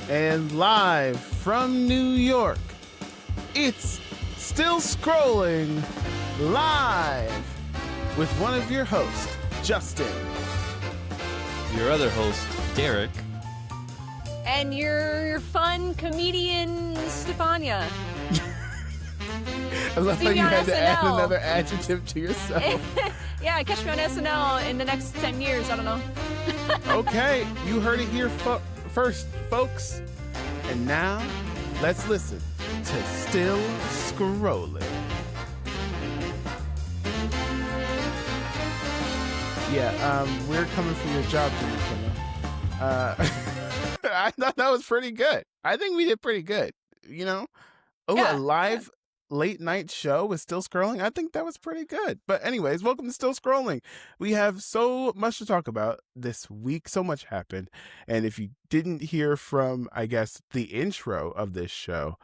And live from New York, it's Still Scrolling Live with one of your hosts, Justin. Your other host, Derek. And your fun comedian, Stefania. I love how you had to add another adjective to yourself. Yeah, catch me on SNL in the next 10 years. I don't know. Okay, you heard it here first, folks. And now, let's listen to Still Scrolling. Yeah, we're coming from your job, Jimmy Kimmel. I thought that was pretty good. I think we did pretty good, you know? Oh, yeah, a live late night show with Still Scrolling. I think that was pretty good. But anyways, welcome to Still Scrolling. We have so much to talk about this week. So much happened. And if you didn't hear from, I guess, the intro of this show,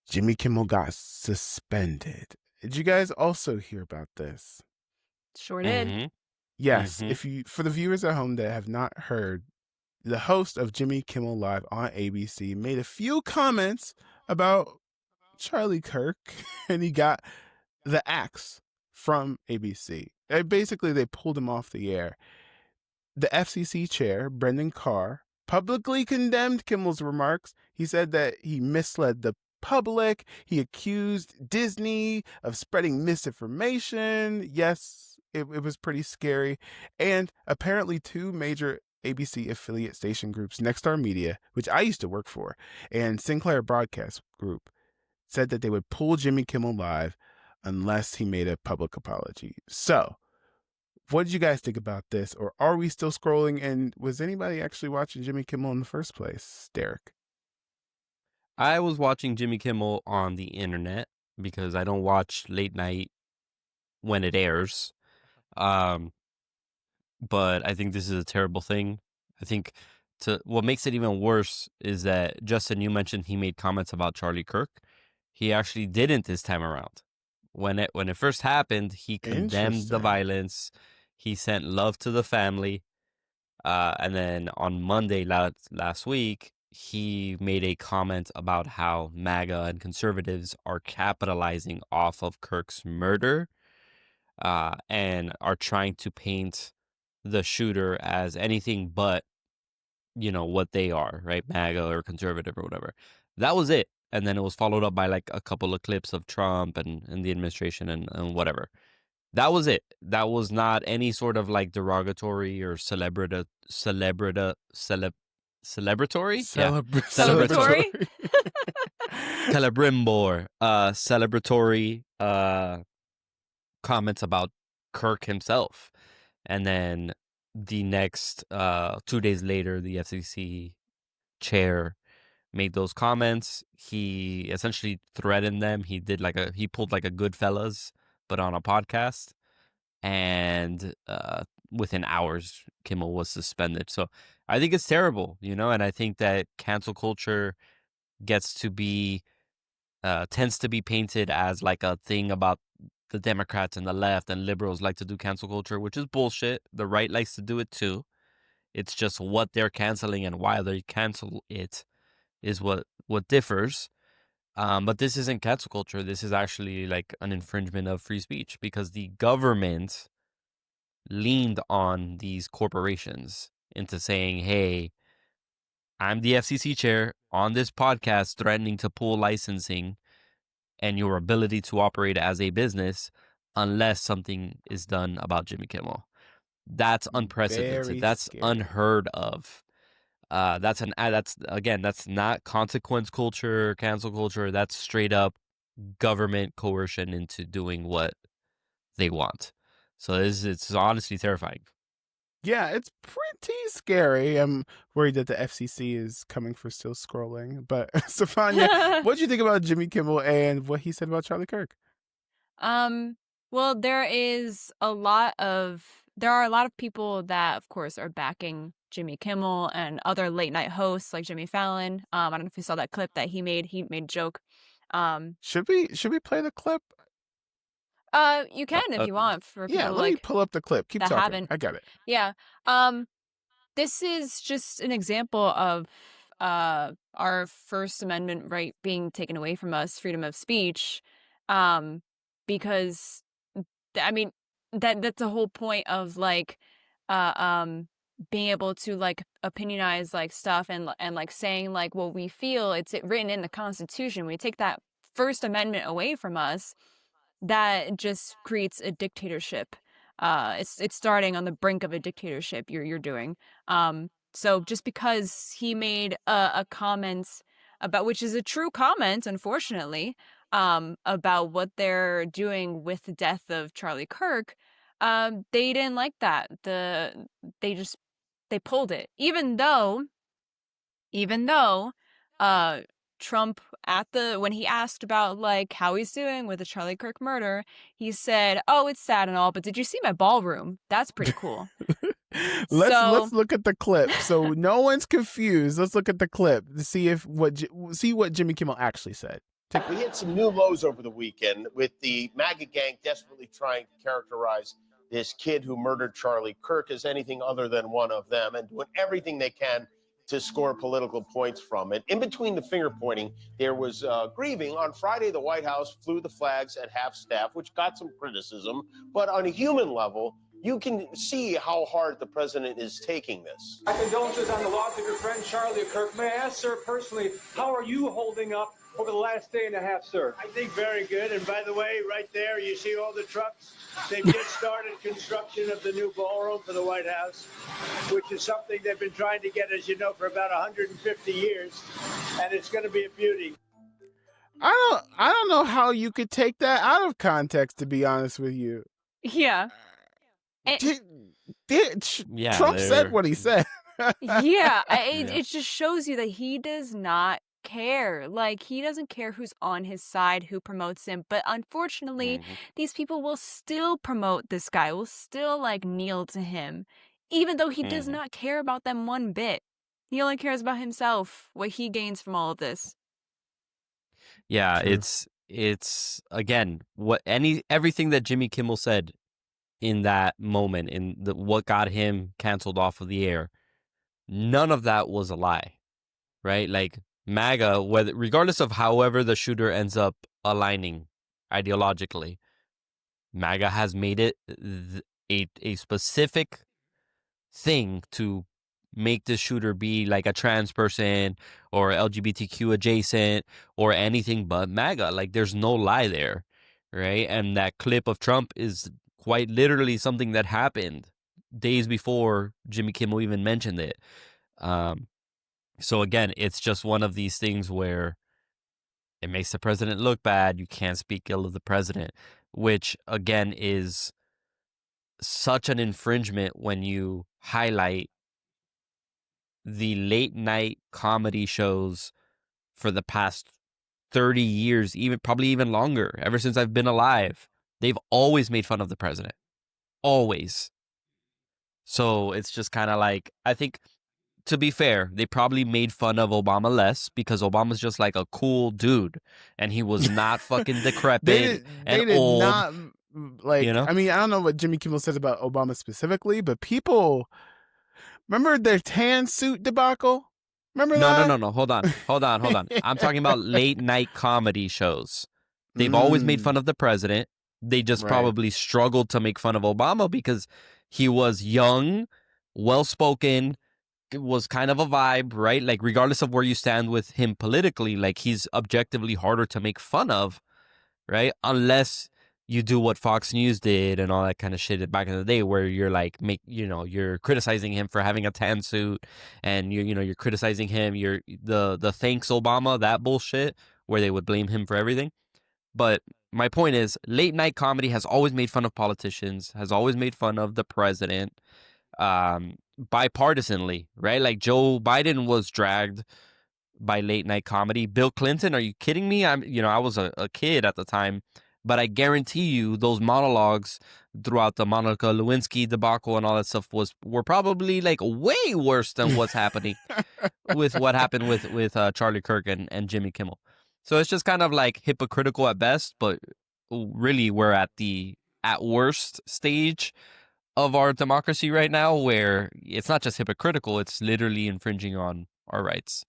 Jimmy Kimmel got suspended. Did you guys also hear about this? Sure did. Mm-hmm. Yes. If you, for the viewers at home that have not heard, the host of Jimmy Kimmel Live on ABC made a few comments about Charlie Kirk, and he got the axe from ABC. Basically, they pulled him off the air. The FCC chair, Brendan Carr, publicly condemned Kimmel's remarks. He said that he misled the public. He accused Disney of spreading misinformation. Yes, it was pretty scary. And apparently 2 major ABC affiliate station groups, Nexstar Media, which I used to work for, and Sinclair Broadcast Group, said that they would pull Jimmy Kimmel Live unless he made a public apology. So, what did you guys think about this? Or are we still scrolling? And was anybody actually watching Jimmy Kimmel in the first place, Derek? I was watching Jimmy Kimmel on the internet because I don't watch late night when it airs. But I think this is a terrible thing. I think what makes it even worse is that, Justin, you mentioned he made comments about Charlie Kirk. He actually didn't this time around. When it first happened, he condemned the violence. He sent love to the family. And then on Monday last week, he made a comment about how MAGA and conservatives are capitalizing off of Kirk's murder, and are trying to paint the shooter as anything but, what they are, right? MAGA or conservative or whatever. That was it. And then it was followed up by like a couple of clips of Trump and the administration and whatever. That was it. That was not any sort of like derogatory or celebratory. Celebratory comments about Kirk himself. And then the next 2 days later, the FCC chair made those comments. He essentially threatened them. He pulled like a Goodfellas, but on a podcast. And within hours, Kimmel was suspended. So I think it's terrible, and I think that cancel culture tends to be painted as like a thing about the Democrats and the left, and liberals like to do cancel culture, which is bullshit. The right likes to do it too. It's just what they're canceling and why they cancel it is what differs. But this isn't cancel culture. This is actually like an infringement of free speech, because the government leaned on these corporations into saying, hey, I'm the FCC chair on this podcast threatening to pull licensing and your ability to operate as a business unless something is done about Jimmy Kimmel. That's unprecedented. Very that's scary. Unheard of. That's not consequence culture, cancel culture. That's straight up government coercion into doing what they want. So it's honestly terrifying. Yeah, it's pretty scary. I'm worried that the FCC is coming for Still Scrolling. But Stefania, what did you think about Jimmy Kimmel and what he said about Charlie Kirk? Well, there are a lot of people that, of course, are backing Jimmy Kimmel and other late night hosts like Jimmy Fallon. I don't know if you saw that clip that he made. He made a joke. Should we play the clip? You can if you want. For people yeah, let me pull up the clip. Keep talking. I got it. Yeah. This is just an example of our First Amendment right being taken away from us, freedom of speech, um, because I mean that's the whole point of like uh um being able to like opinionize like stuff and like saying like what we feel. It's written in the Constitution. We take that First Amendment away from us, that just creates a dictatorship. It's starting on the brink of a dictatorship you're doing. So just because he made a comment about, which is a true comment, unfortunately, about what they're doing with the death of Charlie Kirk, they didn't like that. They just they pulled it, even though uh Trump when he asked about like how he's doing with the Charlie Kirk murder, he said, "Oh, it's sad and all, but did you see my ballroom? That's pretty cool." Let's So, look at the clip so no one's confused. Let's look at the clip to see what Jimmy Kimmel actually said. We hit some new lows over the weekend with the MAGA gang desperately trying to characterize this kid who murdered Charlie Kirk as anything other than one of them and doing everything they can to score political points from it. In between the finger pointing, there was grieving. On Friday, the White House flew the flags at half staff, which got some criticism. But on a human level, you can see how hard the president is taking this. My condolences on the loss of your friend Charlie Kirk. May I ask, sir, personally, how are you holding up over the last day and a half, sir? I think very good. And by the way, right there, you see all the trucks? They've just started construction of the new ballroom for the White House, which is something they've been trying to get, as you know, for about 150 years. And it's going to be a beauty. I don't know how you could take that out of context, to be honest with you. yeah. Trump said what he said. It just shows you that he does not care. Like, he doesn't care who's on his side, who promotes him. But unfortunately, these people will still promote this guy, will still like kneel to him, even though he does not care about them one bit. He only cares about himself, what he gains from all of this. Yeah, True. it's again everything that Jimmy Kimmel said in that moment, what got him canceled off of the air, none of that was a lie, right? Like MAGA, regardless of however the shooter ends up aligning ideologically, MAGA has made it a specific thing to make the shooter be like a trans person or LGBTQ adjacent or anything but MAGA. Like, there's no lie there, right? And that clip of Trump is quite literally something that happened days before Jimmy Kimmel even mentioned it. So again, it's just one of these things where it makes the president look bad. You can't speak ill of the president, which again is such an infringement when you highlight the late night comedy shows for the past 30 years, probably even longer, ever since I've been alive. They've always made fun of the president. Always. So it's just kind of like, I think, to be fair, they probably made fun of Obama less because Obama's just like a cool dude and he was not fucking decrepit they did old. Not, like, you know? I mean, I don't know what Jimmy Kimmel says about Obama specifically, but people remember their tan suit debacle? Remember that? No. Hold on. I'm talking about late night comedy shows. They've always made fun of the president. They just probably struggled to make fun of Obama because he was young, well-spoken, was kind of a vibe, right? Like, regardless of where you stand with him politically, like, he's objectively harder to make fun of, right? Unless you do what Fox News did and all that kind of shit back in the day, where you're like, you're criticizing him for having a tan suit, and you're criticizing him. You're the thanks Obama, that bullshit, where they would blame him for everything. But my point is, late night comedy has always made fun of politicians, has always made fun of the president, bipartisanly, right? Like, Joe Biden was dragged by late night comedy. Bill Clinton, are you kidding me? I was a kid at the time, but I guarantee you those monologues throughout the Monica Lewinsky debacle and all that stuff were probably like way worse than what's happening with what happened with Charlie Kirk and Jimmy Kimmel. So it's just kind of like hypocritical at best, but really we're at worst stage of our democracy right now, where it's not just hypocritical, it's literally infringing on our rights.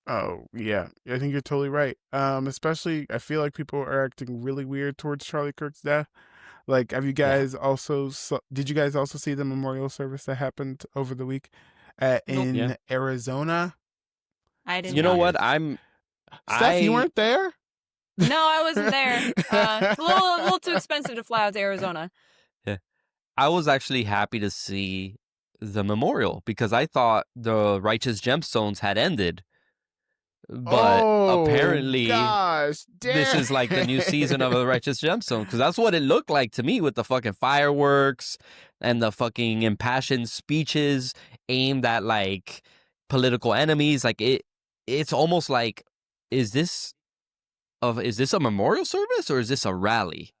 Oh, yeah. I think you're totally right. Especially, I feel like people are acting really weird towards Charlie Kirk's death. Like, have you Yeah. guys also, did you guys also see the memorial service that happened over the week Nope. in Yeah. Arizona? I It's did You know not. what? weird. Steph, you weren't there? No, I wasn't there. It's a little too expensive to fly out to Arizona. Yeah. I was actually happy to see the memorial because I thought the Righteous Gemstones had ended. But Oh, apparently gosh. this is like the new season of the Righteous Gemstone because that's what it looked like to me with the fucking fireworks and the fucking impassioned speeches aimed at like political enemies. Like it's almost like, is this a memorial service or is this a rally?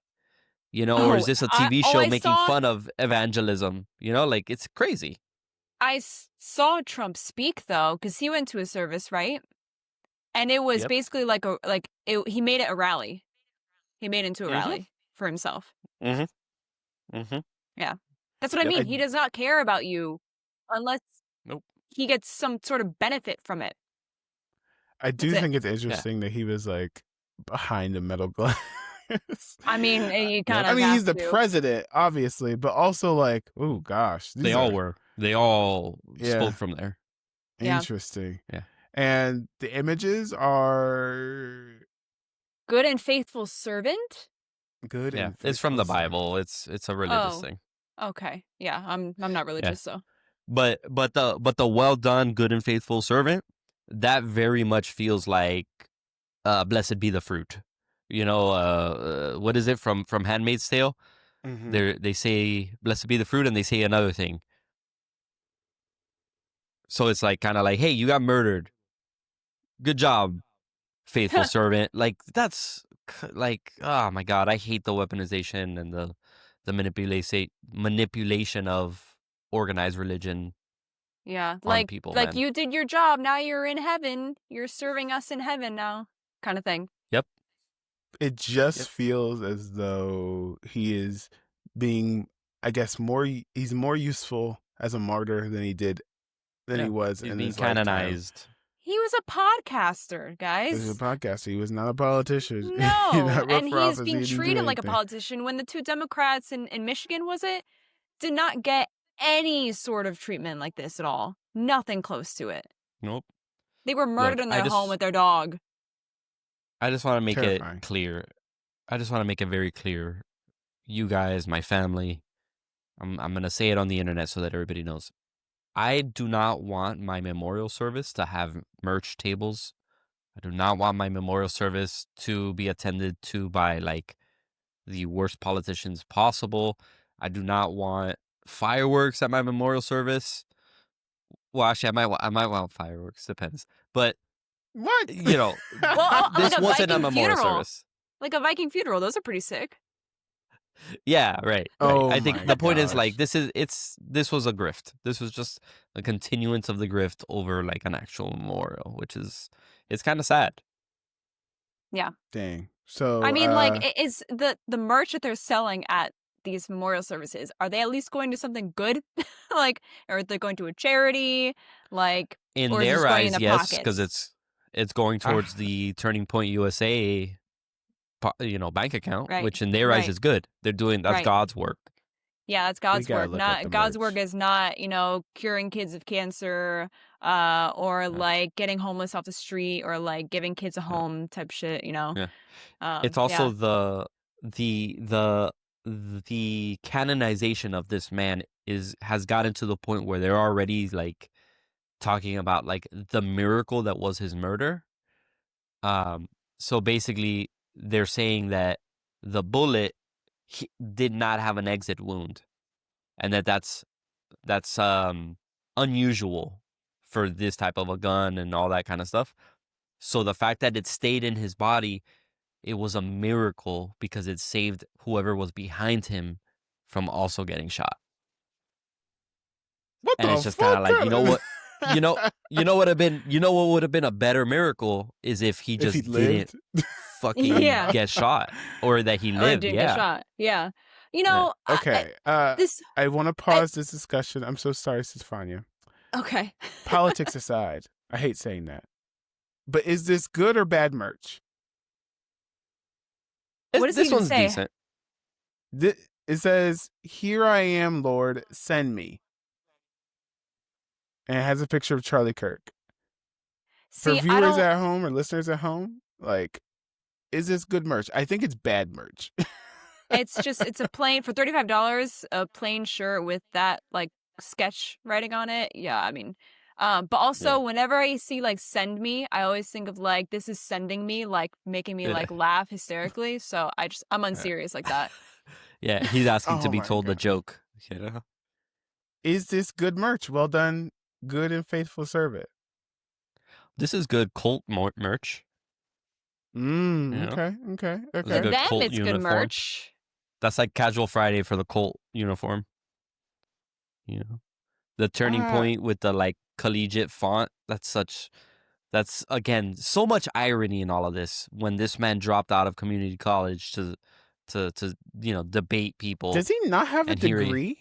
You know, or is Oh, this a TV all show I making saw, fun of evangelism? You know, like it's crazy. saw Trump speak though, because he went to a service, right? And it was Yep. basically like he made it a rally. He made it into a Mm-hmm. rally for himself. Mm-hmm. Mm-hmm. Yeah, that's what I Yep. mean. He does not care about you unless Nope. he gets some sort of benefit from it. I do That's it. think it's interesting that he was like behind a metal glass. I mean, you kind I of mean, have he's the to. president, obviously, but also like, oh gosh, They all were. They all spoke from there. Yeah. Interesting. Yeah. And the images are Good and faithful servant. good. Yeah, and it's from the faithful Bible. It's a religious Oh. thing. Okay, yeah, I'm not religious, so. But the well done, good and faithful servant, that very much feels like blessed be the fruit. You know, what is it from Handmaid's Tale? Mhm. They say blessed be the fruit, and they say another thing. So it's like kind of like, hey, you got murdered. Good job, faithful servant. Like that's like, oh my god, I hate the weaponization and the manipulation of organized religion Yeah, on people, like man. you did your job, now you're in heaven. You're serving us in heaven now, kind of thing. Yep. It just Yep. feels as though he is being, I guess, he's more useful as a martyr than he was He's in being his lifetime. canonized. He was a podcaster, This is a guys. podcaster. He was not a politician. He No, did not run and for he's office. being He didn't do treated like a anything. politician when the two Democrats in Michigan, was it, did not get any sort of treatment like this at all. Nothing close to it. Nope. They were murdered Look, in their home with their dog. I just want to make Terrifying. it clear. I just want to make it very clear. You guys, my family, I'm gonna say it on the internet so that everybody knows. I do not want my memorial service to have merch tables. I do not want my memorial service to be attended to by like the worst politicians possible. I do not want fireworks at my memorial service. Well, actually, I might want fireworks. Depends. But What? you know, Well, this like a wasn't a Viking memorial funeral. service. Like a Viking funeral. Those are pretty sick. Yeah, right. Oh I think my the point is like gosh. this was a grift. This was just a continuance of the grift over like an actual memorial, which is it's kind of sad. Dang. So I mean, like, is the merch that they're selling at these memorial services, are they at least going to something good? Like, or are they going to a charity? Like, In or is this their going in eyes, the yes, pockets? because it's going towards the Turning Point USA, bank account, Right, which in their eyes right. is good. That's Right. God's work. Yeah, that's God's gotta work. look at the Not God's work merch. is not, curing kids of cancer, or like getting homeless off the street, or like giving kids a home type shit. Yeah. It's also the canonization of this man has gotten to the point where they're already like talking about like the miracle that was his murder. So basically they're saying that the bullet did not have an exit wound, and that's unusual for this type of a gun and all that kind of stuff. So the fact that it stayed in his body, it was a miracle because it saved whoever was behind him from also getting shot. What And the it's just kind fuck? of like, what would have been a better miracle is if he If just he didn't lived. fucking Yeah. get shot, or that he or lived. didn't Yeah. get shot. Yeah. Okay. This. I want to pause this discussion. I'm so sorry, Stefania. Okay. Politics aside, I hate saying that. but is this good or bad merch? What does he This even one's say? decent. It says, "Here I am, Lord, send me," and it has a picture of Charlie Kirk. For See, I viewers don't. at home or listeners at home, like, is this good merch? I think it's bad merch. It's a plain for $35, a plain shirt with that like sketch writing on it. Yeah, I mean, but also Yeah. whenever I see like "send me," I always think of like this is sending me, like making me Yeah. like laugh hysterically. So I'm unserious like that. Yeah, he's asking to Oh be my told the God. joke. You know, Is this good merch? Well done, good and faithful servant. this is good cult merch. You know? Okay. This is For a good them, cult it's good uniform. merch. That's like Casual Friday for the cult uniform. You know, the turning point with the like collegiate font. That's again so much irony in all of this. When this man dropped out of community college to debate people, Does he not have a and here degree?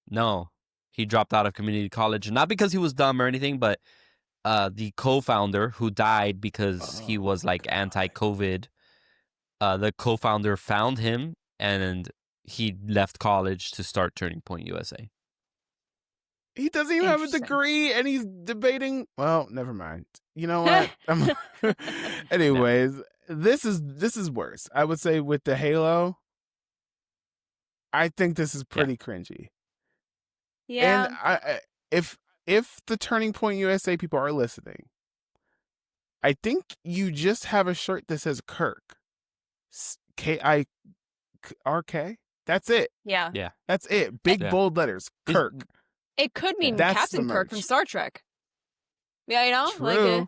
no, he dropped out of community college not because he was dumb or anything, but the co-founder who died because he was like God. anti-COVID. The co-founder found him and he left college to start Turning Point USA. He doesn't even have a Interesting. degree, and he's debating. Well, never mind. You know what? Anyways, this is worse. I would say with the Halo, I think this is pretty cringy. Yeah. And if the Turning Point USA people are listening, I think you just have a shirt that says Kirk, Kirk. That's it. Yeah. Yeah. That's it. Big Yeah. bold letters. Kirk. It could mean That's Captain the Kirk from merch. Star Trek. Yeah, you know, True.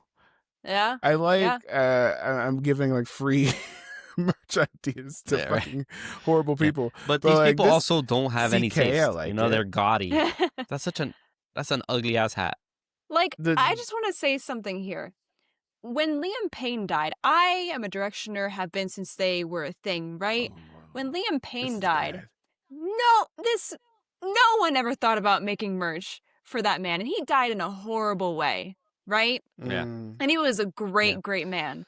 yeah. I like. Yeah. I'm giving like free merch ideas to Yeah, right. fucking horrible Yeah. people. But But these like people this also don't have any CK, I taste. like You know, it. they're gaudy. That's an ugly ass hat. Like, The- I just want to say something here. When Liam Payne died, I am a directioner, have been since they were a thing, right? When Liam This Payne is died, bad. no one ever thought about making merch for that man, and he died in a horrible way, right? Yeah. And he was a great, great man.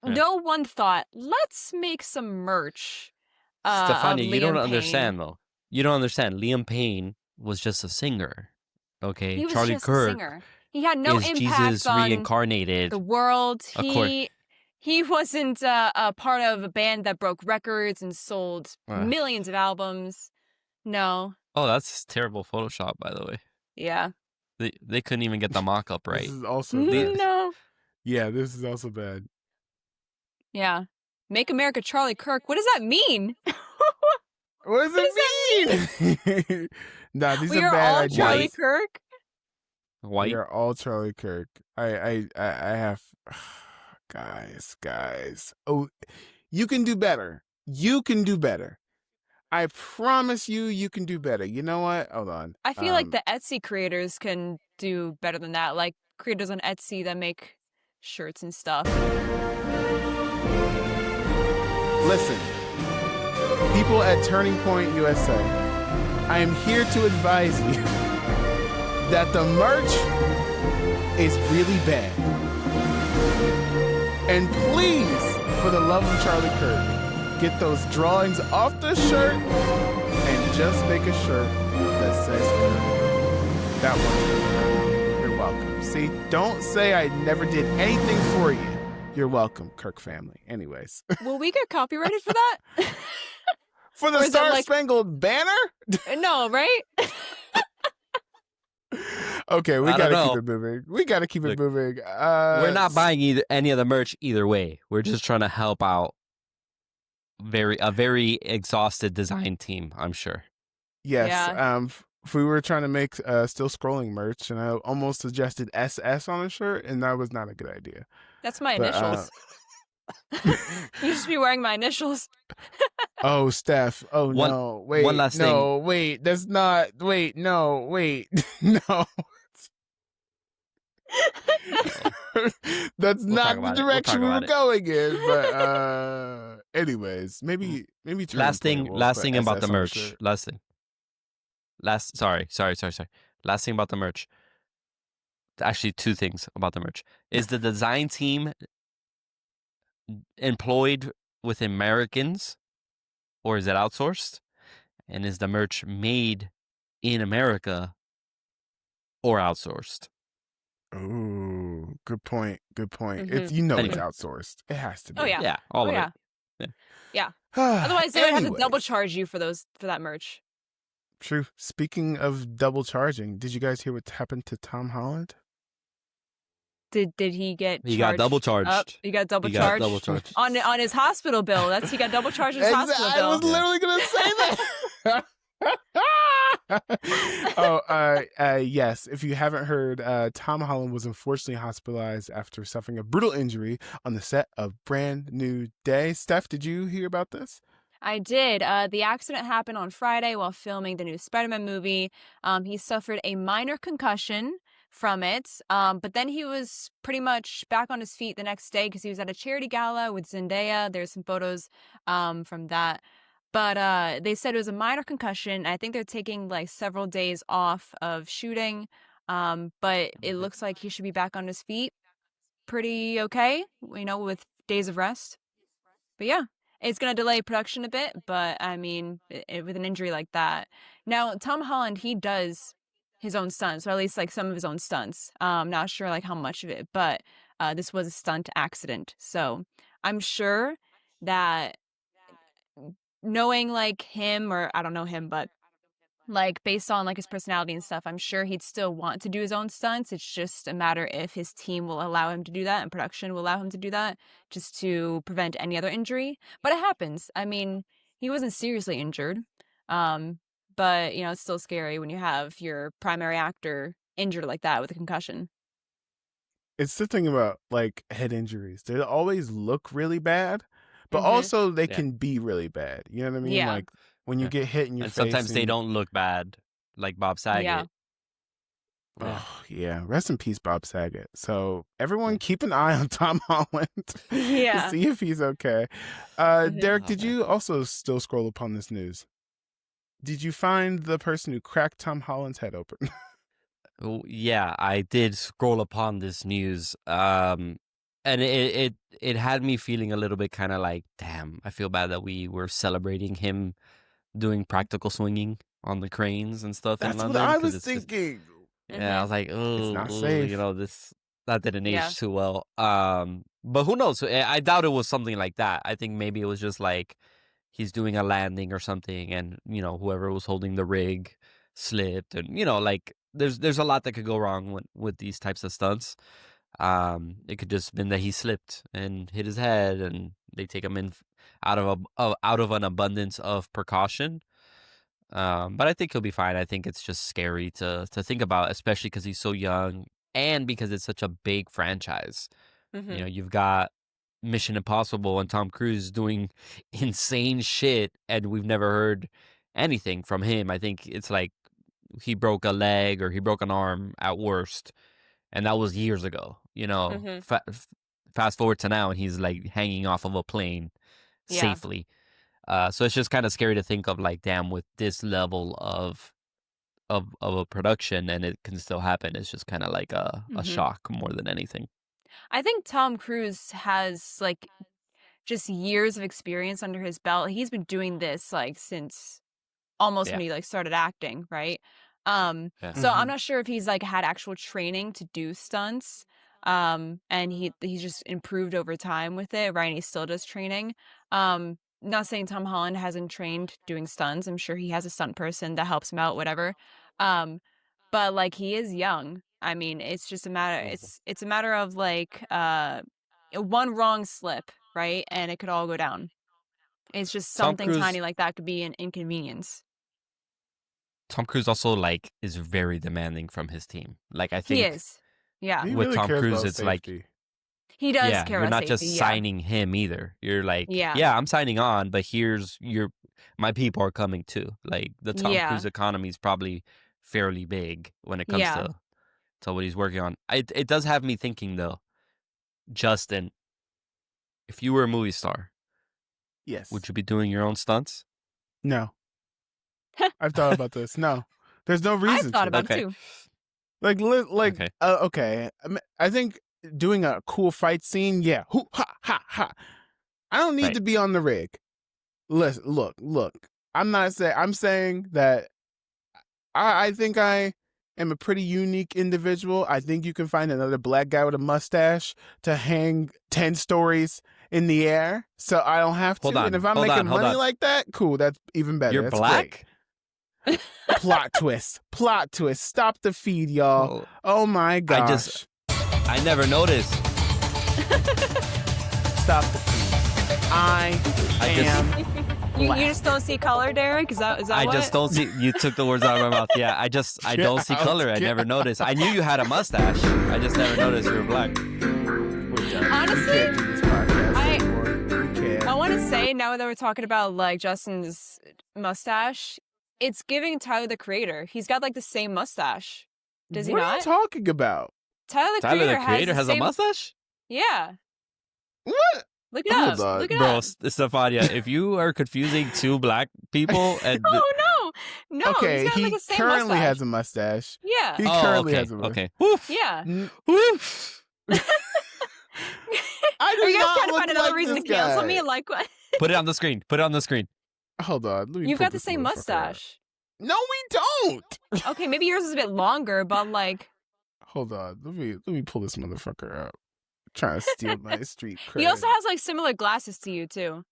Yeah. No one thought, let's make some merch of Stefania, you don't Liam understand Payne. though. You don't understand. Liam Payne was just a singer. Okay, He was Charlie just a Kirk singer. He had no is impact Jesus on reincarnated. the world. Of course. He wasn't a part of a band that broke records and sold millions of albums. No. Oh, that's terrible Photoshop, by the way. Yeah. They couldn't even get the mock-up right. This is also bad. No. Yeah, this is also bad. Yeah. Make America Charlie Kirk. What does that mean? What does it mean? Nah, these We are are bad all ideas. Charlie Kirk. White. We are all Charlie Kirk. I have guys. Oh, you can do better. You can do better. I promise you can do better. You know what? Hold on. I feel like the Etsy creators can do better than that. Like creators on Etsy that make shirts and stuff. Listen, people at Turning Point USA, I am here to advise you that the merch is really bad. And please, for the love of Charlie Kirk, get those drawings off the shirt and just make a shirt that says Kirk. That one. You're welcome. See, don't say I never did anything for you. You're welcome, Kirk family. Anyways. Will we get copyrighted for that? For the Or is it Star like- Spangled Banner? No, right? Okay, we I gotta don't keep it moving. We gotta keep it Look, moving. We're not buying any of the merch either way. We're just trying to help out a very exhausted design team, I'm sure. Yes. Yeah. If we were trying to make still scrolling merch, and I almost suggested SS on a shirt, and that was not a good idea. That's my But, initials. You should be wearing my initials. Oh, Steph. Oh no. Wait. one last no. Wait. That's not. Wait. No. Wait. No. That's We'll not talk the about it. We'll direction talk we were about it. going in. But anyways, maybe. Last thing about the merch. Shirt. Sorry. Last thing about the merch. actually two things about the merch. Is the design team employed with Americans, or is it outsourced? And is the merch made in America or outsourced? Ooh, good point. Good point. It's Mm-hmm. it's Anyway. outsourced. It has to be. Oh yeah. Yeah, all Oh of yeah. it. Yeah. Otherwise, they would have to double Anyways, charge you for that merch. True. Speaking of double charging, did you guys hear what happened to Tom Holland? Did he get He charged? got double charged. He got double He got charged double charged. on his hospital bill. He got double charged on his hospital I bill. was literally gonna say that. Yes. If you haven't heard, Tom Holland was unfortunately hospitalized after suffering a brutal injury on the set of Brand New Day. Steph, did you hear about this? I did. The accident happened on Friday while filming the new Spider-Man movie. He suffered a minor concussion from it, but then he was pretty much back on his feet the next day because he was at a charity gala with Zendaya. There's some photos from that. But they said it was a minor concussion. I think they're taking like several days off of shooting. But it looks like he should be back on his feet pretty okay, with days of rest. But yeah, it's going to delay production a bit, but I mean, with an injury like that. Now, Tom Holland, he does his own stunts, or at least like some of his own stunts. Not sure like how much of it, but this was a stunt accident. So I'm sure that knowing like him, or I don't know him, but like based on like his personality and stuff, I'm sure he'd still want to do his own stunts. It's just a matter if his team will allow him to do that and production will allow him to do that just to prevent any other injury. But it happens. I mean, he wasn't seriously injured. But it's still scary when you have your primary actor injured like that with a concussion. It's the thing about like head injuries. They always look really bad, but Mm-hmm. also they Yeah. can be really bad. You know what I mean? Yeah. Like when you Yeah. get hit in your And face. sometimes they don't look bad, like Bob Saget. Yeah. Yeah. Oh, yeah. Rest in peace, Bob Saget. So everyone keep an eye on Tom Holland Yeah. to see if he's okay. Mhm. Derek, Oh, did man. you also still scroll upon this news? Did you find the person who cracked Tom Holland's head open? Oh, yeah, I did scroll upon this news, and it had me feeling a little bit kind of like, damn, I feel bad that we were celebrating him doing practical swinging on the cranes and stuff in That's what London. I 'Cause was it's just, thinking. yeah, I was like, oh, not safe. that didn't age Yeah. too well. But who knows? I doubt it was something like that. I think maybe it was just like he's doing a landing or something, and whoever was holding the rig slipped, and like there's a lot that could go wrong with these types of stunts. It could just been that he slipped and hit his head, and they take him in out of an abundance of precaution. But I think he'll be fine. I think it's just scary to think about, especially because he's so young and because it's such a big franchise. Mhm. You've got Mission Impossible and Tom Cruise doing insane shit, and we've never heard anything from him. I think it's like he broke a leg or he broke an arm at worst, and that was years ago. Mhm. Fast forward to now, and he's like hanging off of a plane Yeah. safely. So it's just kind of scary to think of, like, damn, with this level of a production, and it can still happen. It's just kind of like a Mhm. shock more than anything. I think Tom Cruise has like just years of experience under his belt. He's been doing this like since almost when Yeah. he like started acting, right? Yeah. So I'm Mhm. not sure if he's like had actual training to do stunts. And he's just improved over time with it, right? And he still does training. Not saying Tom Holland hasn't trained doing stunts. I'm sure he has a stunt person that helps him out, whatever. But like he is young. I mean, it's just a matter. It's a matter of like one wrong slip, right, and it could all go down. It's just Tom something Cruise tiny like that could be an inconvenience. Tom Cruise also, like, is very demanding from his team. Like, I He think is. Yeah. He with really Tom cares Cruise, about it's like, safety. He does yeah, care you're about not just safety, yeah. signing him either. You're like, Yeah. yeah, I'm signing on, but here's my people are coming too. Like, the Tom Yeah. Cruise economy is probably fairly big when it comes Yeah. to what he's working on. It does have me thinking, though, Justin, if you were a movie star, Yes. would you be doing your own stunts? No. I've thought about this. No. There's no reason I've thought to. about Okay. it too. Okay. Okay. I think doing a cool fight scene, yeah. Hoo, ha, ha, ha. I don't need Right. to be on the rig. Listen, look. I'm saying that I think I am a pretty unique individual. I think you can find another black guy with a mustache to hang 10 stories in the air, so I don't have to. Hold on, And if I'm hold making on, hold money on. like that, cool. That's even better. You're That's black? great. Plot twist. Stop the feed, y'all. Oh my gosh. I never noticed. Stop the feed. I am. You just don't see color, Derek? Is that I what? just don't see. You took the words out of my mouth. Yeah, I don't see color. I never noticed. I knew you had a mustache. I just never noticed you were black. Honestly, we can't do this podcast anymore. We can't. I want to say, now that we're talking about like Justin's mustache, it's giving Tyler the Creator. He's got like the same mustache. Does he What not? are you talking about? Tyler the Creator has same... a mustache? Yeah. What? Look it Hold up. on. Look it Bro, up. Stefania, if you are confusing two black people and Oh no, Okay, he's got he like the same currently mustache. has a mustache. Yeah. He currently okay, has a mustache. okay. Woof. Yeah. Woof. I do Are you guys not trying to look find another like reason this to cancel guy. me? Like what? Put it on the screen. Put it on the screen. Hold on. Let me You've pull got the this same motherfucker up. mustache. No, we don't. Okay, maybe yours is a bit longer, but like Hold on. Let me pull this motherfucker up. Trying to steal my street cred. he also has like similar glasses to you too.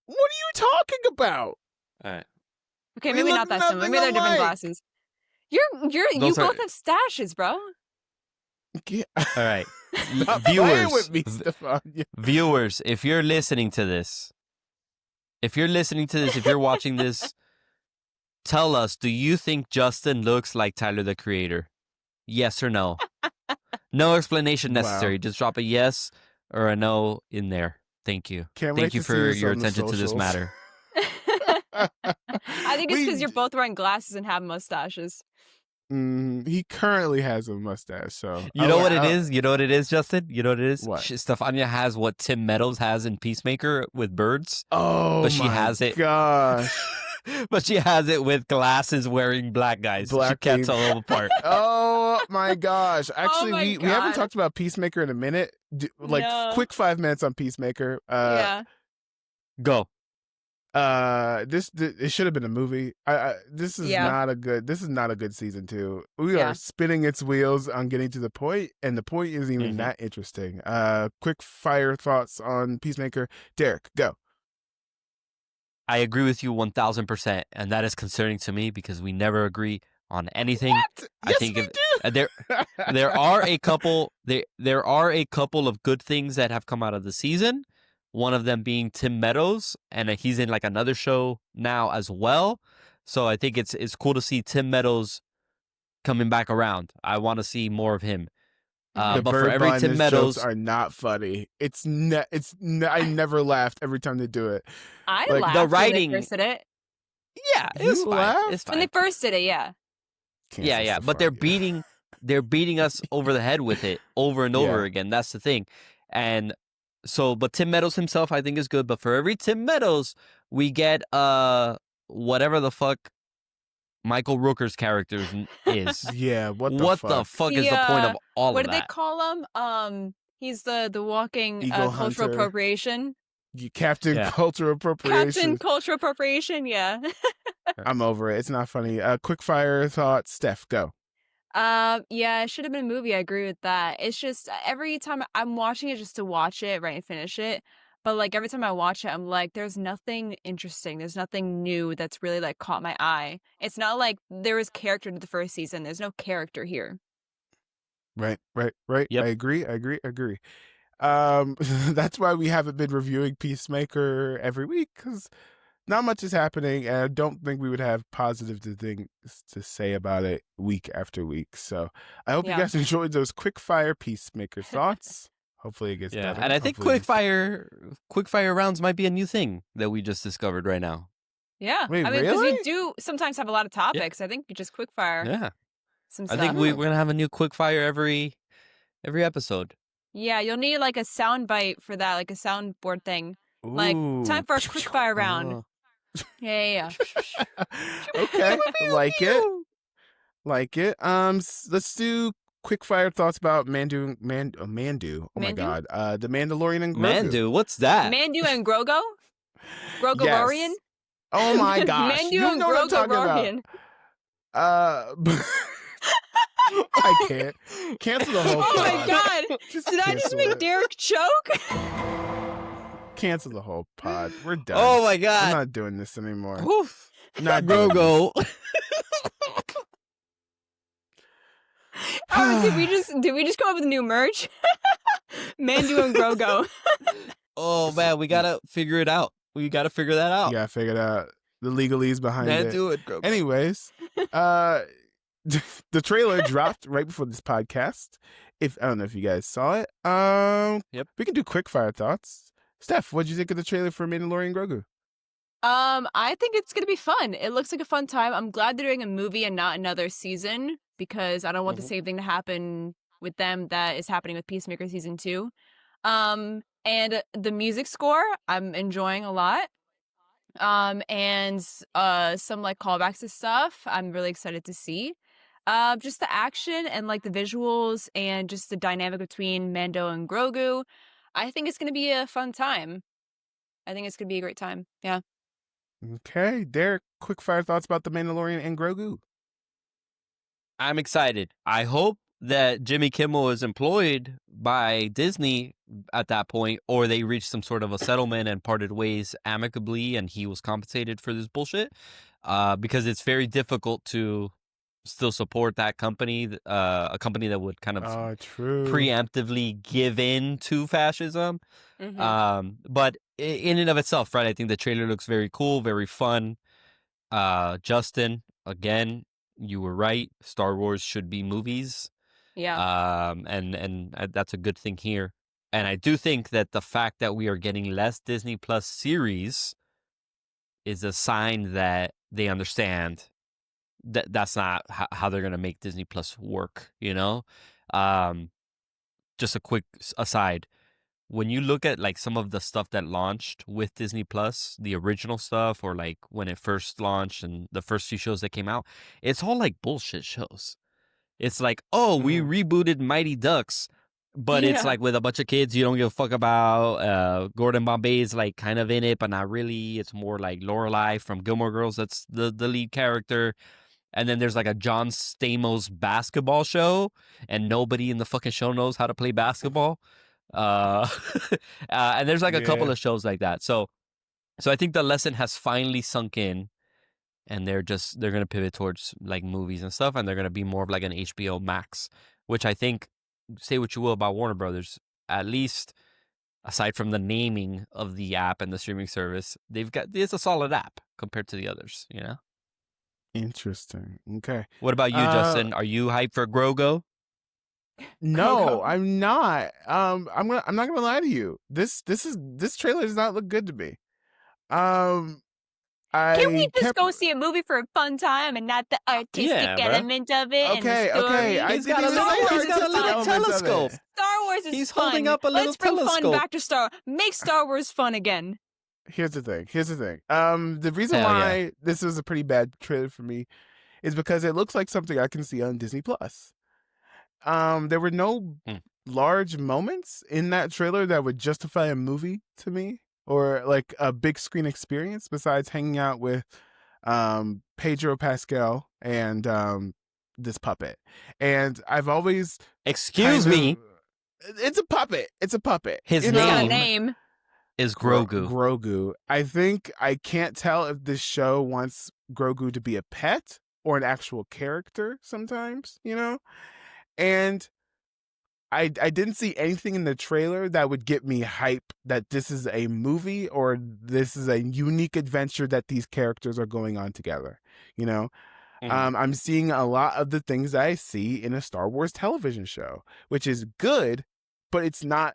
What are you talking about? All right. Okay, We maybe look not that similar. nothing Maybe they're different alike. glasses. You Those are- both have stashes, bro. Yeah. All right. Stop playing Viewers, with me, Stefania. viewers, if you're listening to this, if you're watching this, tell us, do you think Justin looks like Tyler the Creator? Yes or no? No explanation necessary. Wow. Just drop a yes or a no in there. Thank you. Can't wait Thank you to see for this your on the attention to this socials. matter. I think it's because you're both wearing glasses and have mustaches. He currently has a mustache, so You know what it is? You know what it is, Justin? You know what it is? What? Stefania has what Tim Meadows has in Peacemaker with birds. Oh, But she my has it. gosh. But she has it with glasses wearing black guys. She Black can't people. tell them apart. Oh my gosh. Actually, my we haven't God. talked about Peacemaker in a minute. No. Quick 5 minutes on Peacemaker. Yeah. Go. This it should have been a movie. This is Yeah. not a good season 2. We Yeah. are spinning its wheels on getting to the point, and the point isn't even Mhm. that interesting. Quick fire thoughts on Peacemaker. Derek, go. I agree with you 1000%, and that is concerning to me because we never agree on anything. What? I Yes, think we if- do. there are a couple there are a couple of good things that have come out of the season. One of them being Tim Meadows, and he's in like another show now as well. So I think it's cool to see Tim Meadows coming back around. I want to see more of him. The But for bird every Tim blindness Meadows, jokes are not funny. I never laughed every time they do it. I Like, laughed the when writing- they first did it. yeah, it's You fine. laughed? It's When they fine. first did it, yeah. Yeah. But they're beating us over the head with it over and over Yeah. again. That's the thing. And so, but Tim Meadows himself, I think, is good. But for every Tim Meadows, we get whatever the fuck Michael Rooker's character is. Yeah, what the What fuck? the fuck is The, the point of all What of did they that? call him? He's the walking Eagle cultural hunter. appropriation. Captain Yeah. Cultural Appropriation. Captain cultural appropriation, yeah. I'm over it. It's not funny. Quick fire thoughts. Steph, go. Yeah, it should have been a movie. I agree with that. It's just every time I'm watching it just to watch it, right, and finish it. But like every time I watch it, I'm like, there's nothing interesting. There's nothing new that's really like caught my eye. It's not like there was character to the first season. There's no character here. Right. Yep. I agree. That's why we haven't been reviewing Peacemaker every week, because not much is happening, and I don't think we would have positive things to say about it week after week. So I hope you Yeah. guys enjoyed those quick fire Peacemaker thoughts. Hopefully it gets Yeah, better. and I think Hopefully it gets- quickfire rounds might be a new thing that we just discovered right now. Yeah. Wait, I mean, because really? we do sometimes have a lot of topics. I think you just quick fire Yeah, some I stuff. think we're gonna have a new quickfire every episode. Yeah, you'll need like a sound bite for that, like a soundboard thing. Like, Ooh. time for a quick fire round. Oh. Yeah. Okay, I like it. Like it. Let's do quickfire thoughts about Mandu. Oh my Mandu? God. The Mandalorian and Grogu. Mandu, what's that? Mandu and Grogu? Grogu-lorian? Yes. Oh my gosh. Mandu You and know what I'm talking about. Grogu-lorian. I can't. Cancel the whole Oh my pod. God. Did I just cancel make it. Derek choke? Cancel the whole pod. We're done. Oh my I'm God. not doing this anymore. Oof. Not doing this. Grogu. Oh, did we just come up with new merch? Mandu and Grogu. Oh man, we gotta figure it out. We gotta figure that out. You gotta figure it out. The legalese behind Man, it. do it, Grogu. Anyways, the trailer dropped right before this podcast. I don't know if you guys saw it. Yep. We can do quick fire thoughts. Steph, what'd you think of the trailer for Mandalorian Grogu? I think it's gonna be fun. It looks like a fun time. I'm glad they're doing a movie and not another season because I don't want the same thing to happen with them that is happening with Peacemaker season 2. And the music score I'm enjoying a lot. And some like callbacks to stuff I'm really excited to see. Just the action and like the visuals and just the dynamic between Mando and Grogu. I think it's gonna be a fun time. I think it's gonna be a great time. Yeah. Okay, Derek, quick fire thoughts about the Mandalorian and Grogu. I'm excited. I hope that Jimmy Kimmel is employed by Disney at that point, or they reached some sort of a settlement and parted ways amicably, and he was compensated for this bullshit. Because it's very difficult to still support that company, a company that would kind of True. preemptively give in to fascism. Mm-hmm. But in and of itself, right? I think the trailer looks very cool, very fun. Justin, again, you were right. Star Wars should be movies. Yeah. And that's a good thing here. And I do think that the fact that we are getting less Disney Plus series is a sign that they understand that that's not how they're going to make Disney Plus work, you know? Just a quick aside. When you look at like some of the stuff that launched with Disney Plus, the original stuff, or like when it first launched and the first few shows that came out, it's all like bullshit shows. It's like, oh, we rebooted Mighty Ducks, but it's Yeah. like with a bunch of kids you don't give a fuck about. Gordon Bombay is like kind of in it, but not really. It's more like Lorelai from Gilmore Girls. That's the lead character. And then there's like a John Stamos basketball show, and nobody in the fucking show knows how to play basketball. And there's like a couple of shows like that. So I think the lesson has finally sunk in, and they're gonna pivot towards like movies and stuff, and they're gonna be more of like an HBO Max, which I think, say what you will about Warner Brothers, at least aside from the naming of the app and the streaming service, it's a solid app compared to the others, you know. Interesting. Okay. What about you, Justin? Are you hyped for Grogu? No, Grogu. I'm not. I'm not gonna lie to you. This trailer does not look good to me. Can we just go see a movie for a fun time and not the artistic element of it? Okay, and the story? okay. I He's got a didn't little- say he's got a artistic little elements of it. telescope. Star Wars is He's fun. holding up a little Let's bring fun telescope. back to Star. Make Star Wars fun again. Here's the thing. The reason Hell why this was a pretty bad trailer for me is because it looks like something I can see on Disney Plus. There were no large moments in that trailer that would justify a movie to me, or like a big screen experience, besides hanging out with Pedro Pascal and this puppet. And I've always Excuse me. It's a puppet. His It's got a name name. is Grogu. Grogu. I think I can't tell if this show wants Grogu to be a pet or an actual character sometimes, you know? And I didn't see anything in the trailer that would get me hype that this is a movie or this is a unique adventure that these characters are going on together, you know? I'm seeing a lot of the things that I see in a Star Wars television show, which is good, but it's not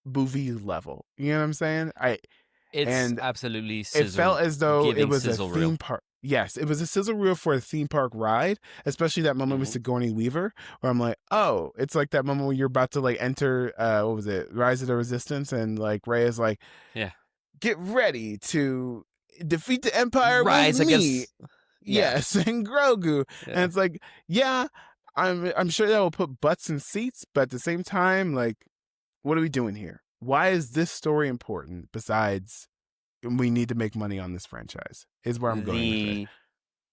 movie level. You know what I'm saying? It's absolutely sizzle. It felt as though it was a sizzle theme reel. park. Yes, it was a sizzle reel for a theme park ride, especially that moment with Sigourney Weaver, where I'm like, oh, it's like that moment when you're about to like enter, what was it, Rise of the Resistance, and like Rey is like, yeah, get ready to defeat the Empire Rise with me. against Yeah. Yes, and Grogu. Yeah. And it's like, yeah, I'm sure that will put butts in seats, but at the same time, like, what are we doing here? Why is this story important besides we need to make money on this franchise? Is where I'm going with it.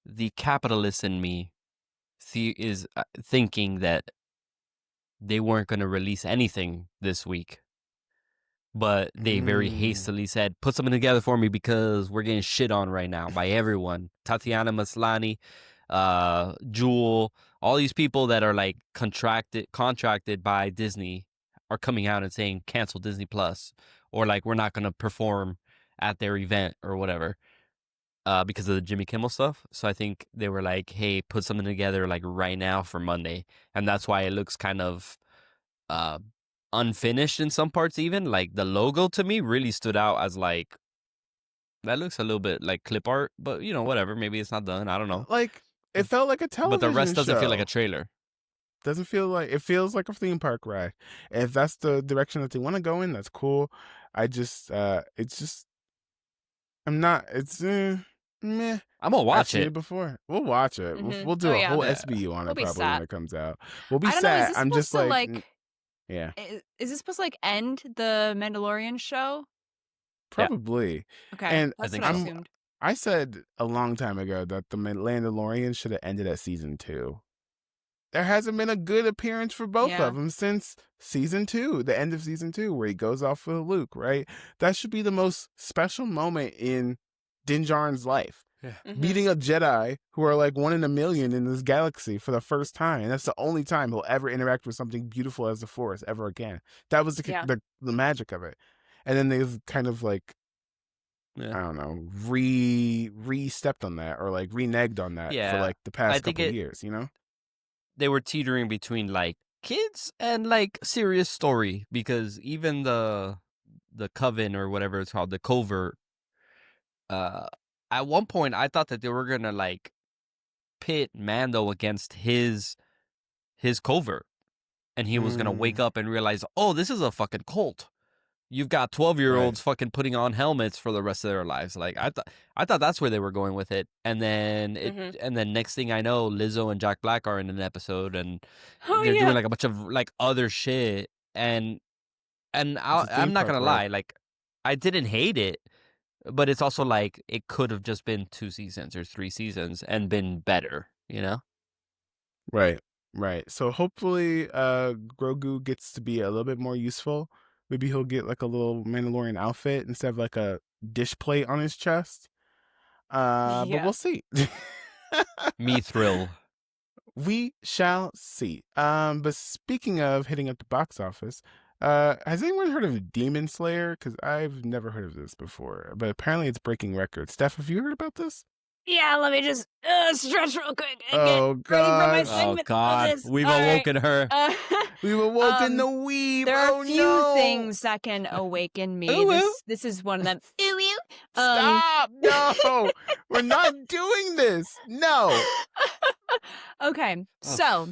The capitalist in me is thinking that they weren't going to release anything this week, but they very hastily said, put something together for me because we're getting shit on right now by everyone. Tatiana Maslany, Jewel, all these people that are like contracted by Disney are coming out and saying cancel Disney Plus, or like we're not going to perform at their event or whatever. Because of the Jimmy Kimmel stuff. So I think they were like, hey, put something together like right now for Monday. And that's why it looks kind of unfinished in some parts even. Like the logo to me really stood out as like, that looks a little bit like clip art, but you know, whatever. Maybe it's not done. I don't know. Like, it felt like a television But the rest doesn't show. feel like a trailer. Doesn't feel like, it feels like a theme park ride. And if that's the direction that they want to go in, that's cool. I just, it's just, I'm not, it's, meh. I'm gonna I've watch seen it. it before. We'll watch it. We'll do a yeah. whole Yeah. SBU on We'll it be probably when sat. it comes out. We'll be I don't know. Is sad. this I'm just supposed to, like, like, yeah, is this supposed to like end the Mandalorian show? probably. Okay, And that's think what I so. assumed. I said a long time ago that the Mandalorian should have ended at season 2. There hasn't been a good appearance for both Yeah. of them since season 2, the end of season 2, where he goes off with Luke, right? That should be the most special moment in Din Djarin's life. Mhm. Meeting a Jedi who are like one in a million in this galaxy for the first time. And that's the only time he'll ever interact with something beautiful as the Force ever again. That was Yeah. the magic of it. And then they've kind of like, Yeah. I don't know, re-stepped on that or like reneged on that for Yeah. like the I past think couple years, you know? they were teetering between like kids and like serious story, because even the coven or whatever it's called, the covert, at one point I thought that they were gonna like pit Mando against his covert, and he was gonna wake up and realize, oh, this is a fucking cult. You've got 12-year-olds fucking putting on helmets for the rest of their lives. Like I thought that's where they were going with it. And then and then next thing I know, Lizzo and Jack Black are in an episode, and Oh, they're yeah. doing like a bunch of like other shit. And I'm not gonna lie, like I didn't hate it, but it's also like it could have just been 2 seasons or 3 seasons and been better, you know? Right. So hopefully Grogu gets to be a little bit more useful. Maybe he'll get like a little Mandalorian outfit instead of like a dish plate on his chest. But Yeah. we'll see. Me thrill. We shall see. But speaking of hitting up the box office, has anyone heard of Demon Slayer? Because I've never heard of this before, but apparently it's breaking records. Steph, have you heard about this? Yeah, let me just stretch real quick and Oh, get ready for my God. Oh segment. God, This. we've All right. awoken her. We've awoken the weeb. There are Oh, a few no. things that can awaken me. Ooh, ooh. This is one of them. Ooh, ooh. Stop! No, we're not doing this. No. Okay, so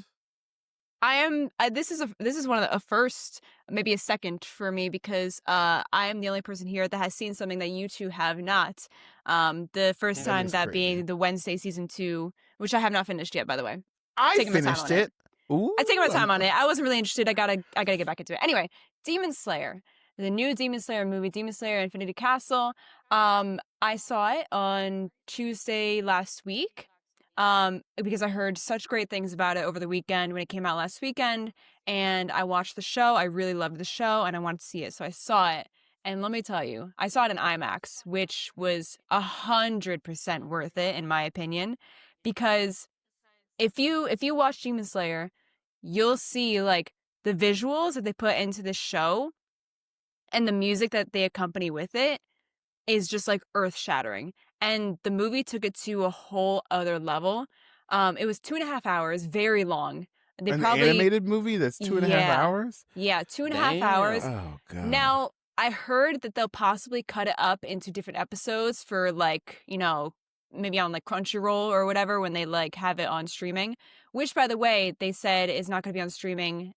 I am. This is one of the a first, maybe a second for me, because I am the only person here that has seen something that you two have not. The first That time is that crazy. being the Wednesday season 2, which I have not finished yet, by the way. I Taking my time finished on it. it. Ooh, I take my time on it. I wasn't really interested. I gotta get back into it. Anyway, Demon Slayer, the new Demon Slayer movie, Demon Slayer Infinity Castle. I saw it on Tuesday last week. Because I heard such great things about it over the weekend when it came out last weekend, and I watched the show. I really loved the show, and I wanted to see it, so I saw it. And let me tell you, I saw it in IMAX, which was 100% worth it in my opinion, because if you watch Demon Slayer, you'll see like the visuals that they put into the show and the music that they accompany with it is just like earth-shattering. And the movie took it to a whole other level. It was 2.5 hours, very long. They An probably animated movie that's 2.5 hours? Yeah, 2.5 hours. Oh, God. Now, I heard that they'll possibly cut it up into different episodes for like, maybe on like Crunchyroll or whatever when they like have it on streaming, which by the way, they said is not going to be on streaming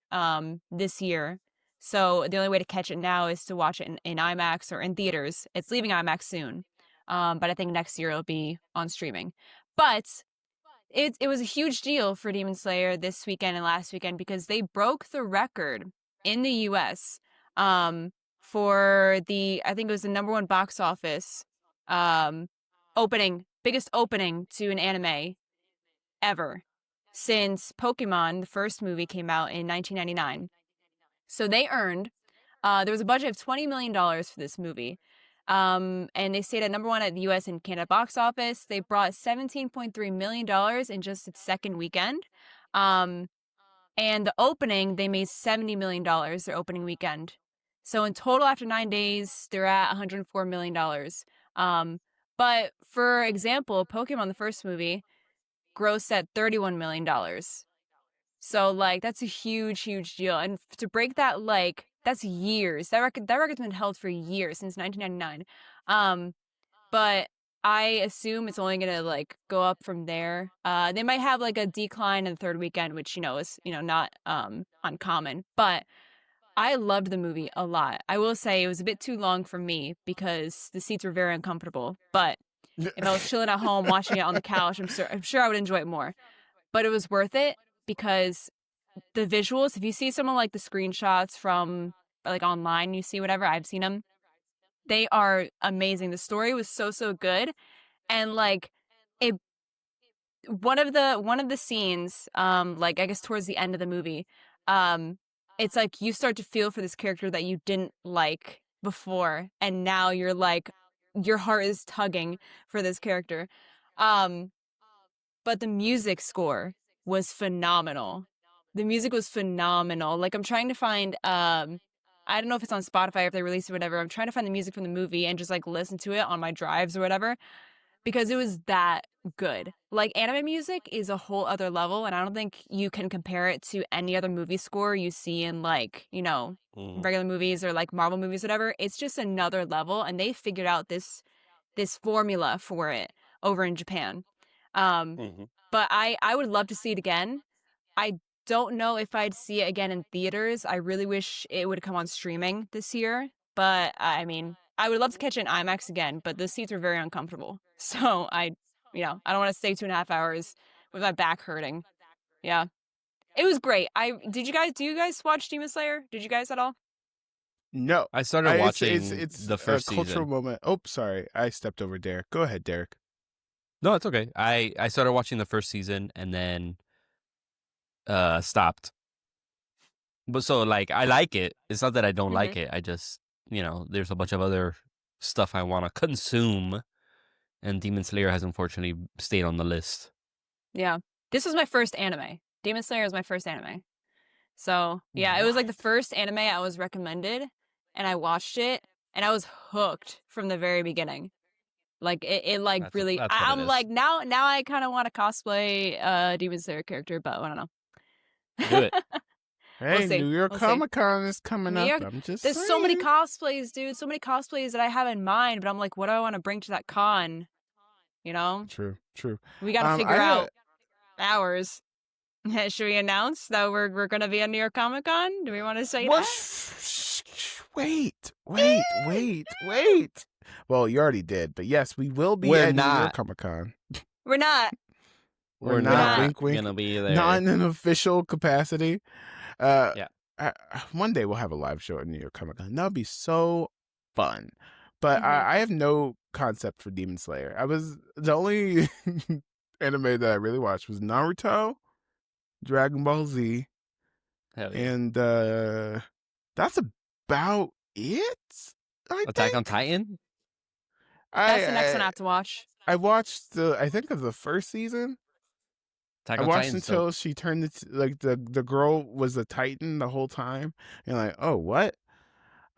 this year. So the only way to catch it now is to watch it in IMAX or in theaters. It's leaving IMAX soon. But I think next year it'll be on streaming. But it was a huge deal for Demon Slayer this weekend and last weekend because they broke the record in the U.S. For I think it was the #1 box office biggest opening to an anime ever since Pokemon, the first movie, came out in 1999. So they earned, there was a budget of $20 million for this movie. And they stayed at #1 at the US and Canada box office. They brought $17.3 million in just its second weekend. And the opening, they made $70 million their opening weekend. So in total, after 9 days, they're at $104 million. But for example, Pokemon, the first movie, grossed at $31 million. So like that's a huge, huge deal. And to break that, like, that's years. That record's been held for years, since 1999. But I assume it's only gonna like go up from there. They might have like a decline in the third weekend, which is not uncommon. But I loved the movie a lot. I will say it was a bit too long for me because the seats were very uncomfortable. But if I was chilling at home watching it on the couch, I'm sure I would enjoy it more. But it was worth it because the visuals, if you see some of like the screenshots from like online, you see whatever, I've seen them, they are amazing. The story was so good. And like one of the scenes, like I guess towards the end of the movie, it's like you start to feel for this character that you didn't like before, and now you're like, your heart is tugging for this character. But the music score was phenomenal. The music was phenomenal. Like, I'm trying to find, I don't know if it's on Spotify or if they release it or whatever. I'm trying to find the music from the movie and just like listen to it on my drives or whatever, because it was that good. Like, anime music is a whole other level, and I don't think you can compare it to any other movie score you see in like, regular movies or like Marvel movies, whatever. It's just another level, and they figured out this formula for it over in Japan. But I would love to see it again. I don't know if I'd see it again in theaters. I really wish it would come on streaming this year. But I mean, I would love to catch it in IMAX again, but the seats were very uncomfortable. So I don't want to stay 2.5 hours with my back hurting. Yeah. It was great. Do you guys watch Demon Slayer? Did you guys at all? No. I started watching it's the first a cultural season. moment. Oh, sorry. I stepped over Derek. Go ahead, Derek. No, it's okay. I started watching the first season and then stopped. But so like I like it. It's not that I don't like it. I just, there's a bunch of other stuff I want to consume, and Demon Slayer has unfortunately stayed on the list. Yeah. This was my first anime. Demon Slayer was my first anime. So, yeah, it was like the first anime I was recommended, and I watched it, and I was hooked from the very beginning. Like, it like That's really, what it I'm is. like, now I kind of want to cosplay a Demon Slayer character, but I don't know. Do it. Hey, see. New York We'll see. Comic-Con is coming New up. York- I'm just There's saying. so many cosplays, dude. So many cosplays that I have in mind, but I'm like, what do I want to bring to that con? True. We got to figure out ours. Should we announce that we're going to be at New York Comic Con? Do we want to say that? Wait. Well, you already did, but yes, we will be We're at New York not. Comic-Con. We're not. We're not. Wink, wink. Gonna be there. Not in an official capacity. Yeah. One day we'll have a live show at New York Comic-Con. That would be so fun. But I have no concept for Demon Slayer. The only anime that I really watched was Naruto, Dragon Ball Z, Hell yeah. and that's about it. Attack on Titan? That's the next one I have to watch. I watched I think of the first season. Attack I on watched Titan. until she turned into like the girl was a Titan the whole time. And like, oh, what?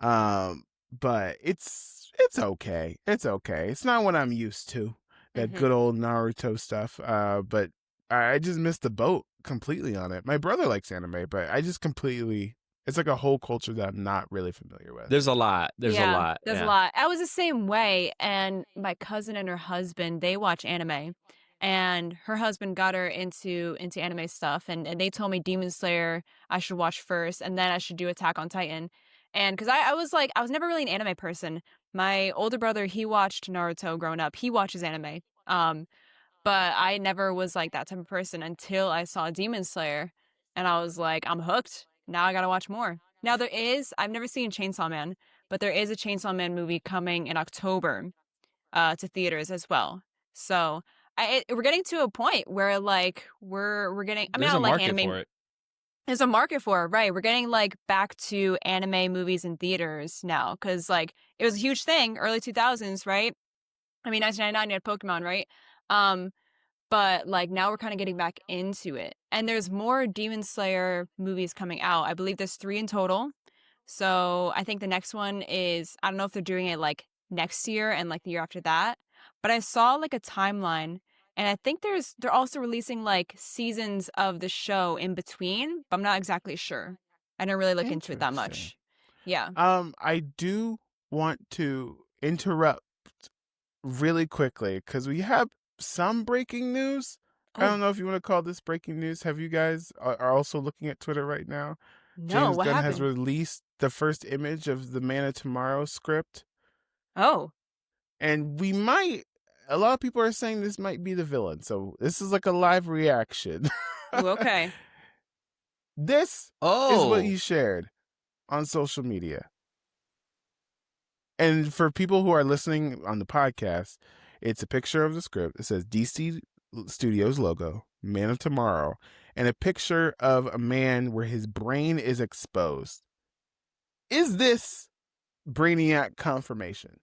But it's okay. It's okay. It's not what I'm used to. That good old Naruto stuff. But I just missed the boat completely on it. My brother likes anime, but I just completely. It's like a whole culture that I'm not really familiar with. There's a lot. There's a lot. There's a lot. I was the same way, and my cousin and her husband, they watch anime, and her husband got her into anime stuff, and they told me Demon Slayer I should watch first, and then I should do Attack on Titan. And because I was like, I was never really an anime person. My older brother, he watched Naruto growing up. He watches anime. But I never was like that type of person until I saw Demon Slayer, and I was like, I'm hooked. Now I gotta watch more. Now I've never seen Chainsaw Man, but there is a Chainsaw Man movie coming in October to theaters as well. So we're getting to a point where like we're getting. I mean, There's I a don't like market anime. for it. There's a market for it, right? We're getting like back to anime movies in theaters now because like it was a huge thing early 2000s, right? I mean, 1999 you had Pokemon, right? But like now we're kind of getting back into it, and there's more Demon Slayer movies coming out. I believe there's 3 in total. So I think the next one is, I don't know if they're doing it like next year and like the year after that, but I saw like a timeline, and I think they're also releasing like seasons of the show in between, but I'm not exactly sure. I didn't really look into it that Interesting. much. Yeah. I do want to interrupt really quickly because we have some breaking news. I Oh, don't know if you want to call this breaking news. Have you guys are also looking at Twitter right now? no, James what Gunn has happened? released the first image of the Man of Tomorrow script, Oh, and a lot of people are saying this might be the villain. So this is like a live reaction. ooh, okay. This is what he shared on social media. And for people who are listening on the podcast, it's a picture of the script. It says DC Studios logo, Man of Tomorrow, and a picture of a man where his brain is exposed. Is this Brainiac confirmation?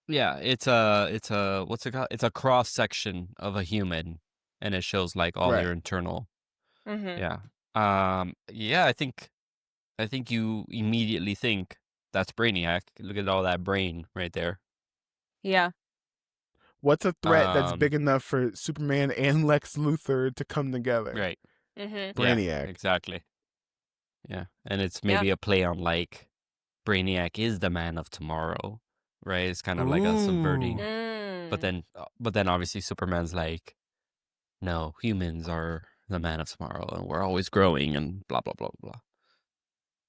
Yeah, it's a what's it called? It's a cross section of a human, and it shows like all Right. your internal. Mm-hmm. Yeah. Yeah, I think you immediately think that's Brainiac. Look at all that brain right there. Yeah. What's a threat that's Um, big enough for Superman and Lex Luthor to come together? Right. Mm-hmm. Yeah, Brainiac. exactly. Yeah, and it's Yeah. maybe a play on like Brainiac is the man of tomorrow, right? It's kind of like a subverting. Mm. But then obviously Superman's like, no, humans are the man of tomorrow, and we're always growing, and blah blah blah blah.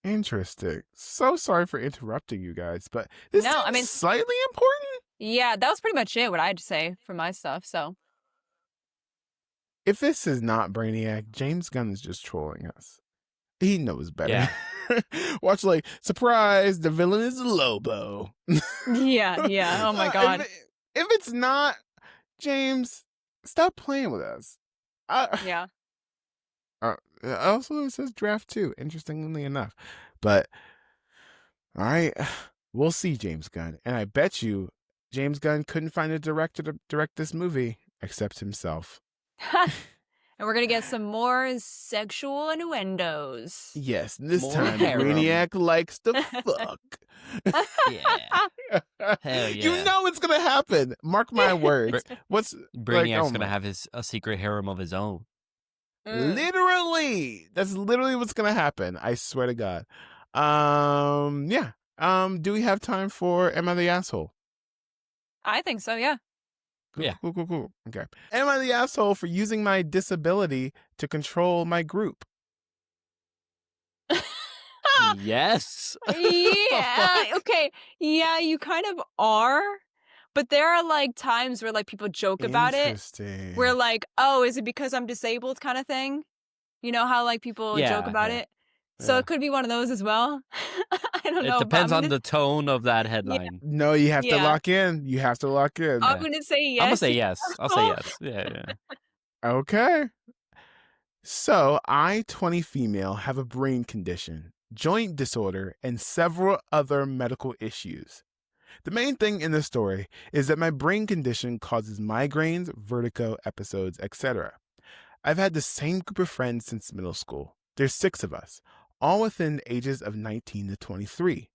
Interesting. So sorry for interrupting you guys, but this No, seems I mean, slightly important. yeah, that was pretty much it, what I had to say for my stuff. So, If this is not Brainiac, James Gunn is just trolling us. He knows better. Yeah. Watch, like, surprise, the villain is Lobo. yeah, yeah. Oh my God. If it's not, James, stop playing with us. Yeah. Also, it says draft 2, interestingly enough. But, all right, we'll see, James Gunn. And I bet you James Gunn couldn't find a director to direct this movie except himself. And we're going to get some more sexual innuendos. Yes, this More time harem. Brainiac likes to fuck. Yeah. Hell You yeah. know it's gonna happen. Mark my words. What's Brainiac's oh gonna my- have a secret harem of his own. Literally, that's literally what's gonna happen. I swear to God. Yeah. Do we have time for Am I the Asshole? I think so, yeah. Cool, Yeah. Cool. Okay. Am I the asshole for using my disability to control my group? Yes. Yeah. Okay. Yeah, you kind of are. But there are like times where like people joke about it. Interesting. Where like, oh, is it because I'm disabled kind of thing? You know how like people joke Yeah, about yeah. it? So Yeah. it could be one of those as well. I don't know. It but depends I'm on gonna- the tone of that headline. No, you have to Yeah. lock in. You have to lock in. I'm going to say yes. I'm gonna say yes. I'll say yes. Yeah. Okay. So, I, 20 female, have a brain condition, joint disorder, and several other medical issues. The main thing in the story is that my brain condition causes migraines, vertigo episodes, etc. I've had the same group of friends since middle school. There's 6 of us, all within the ages of 19 to 23.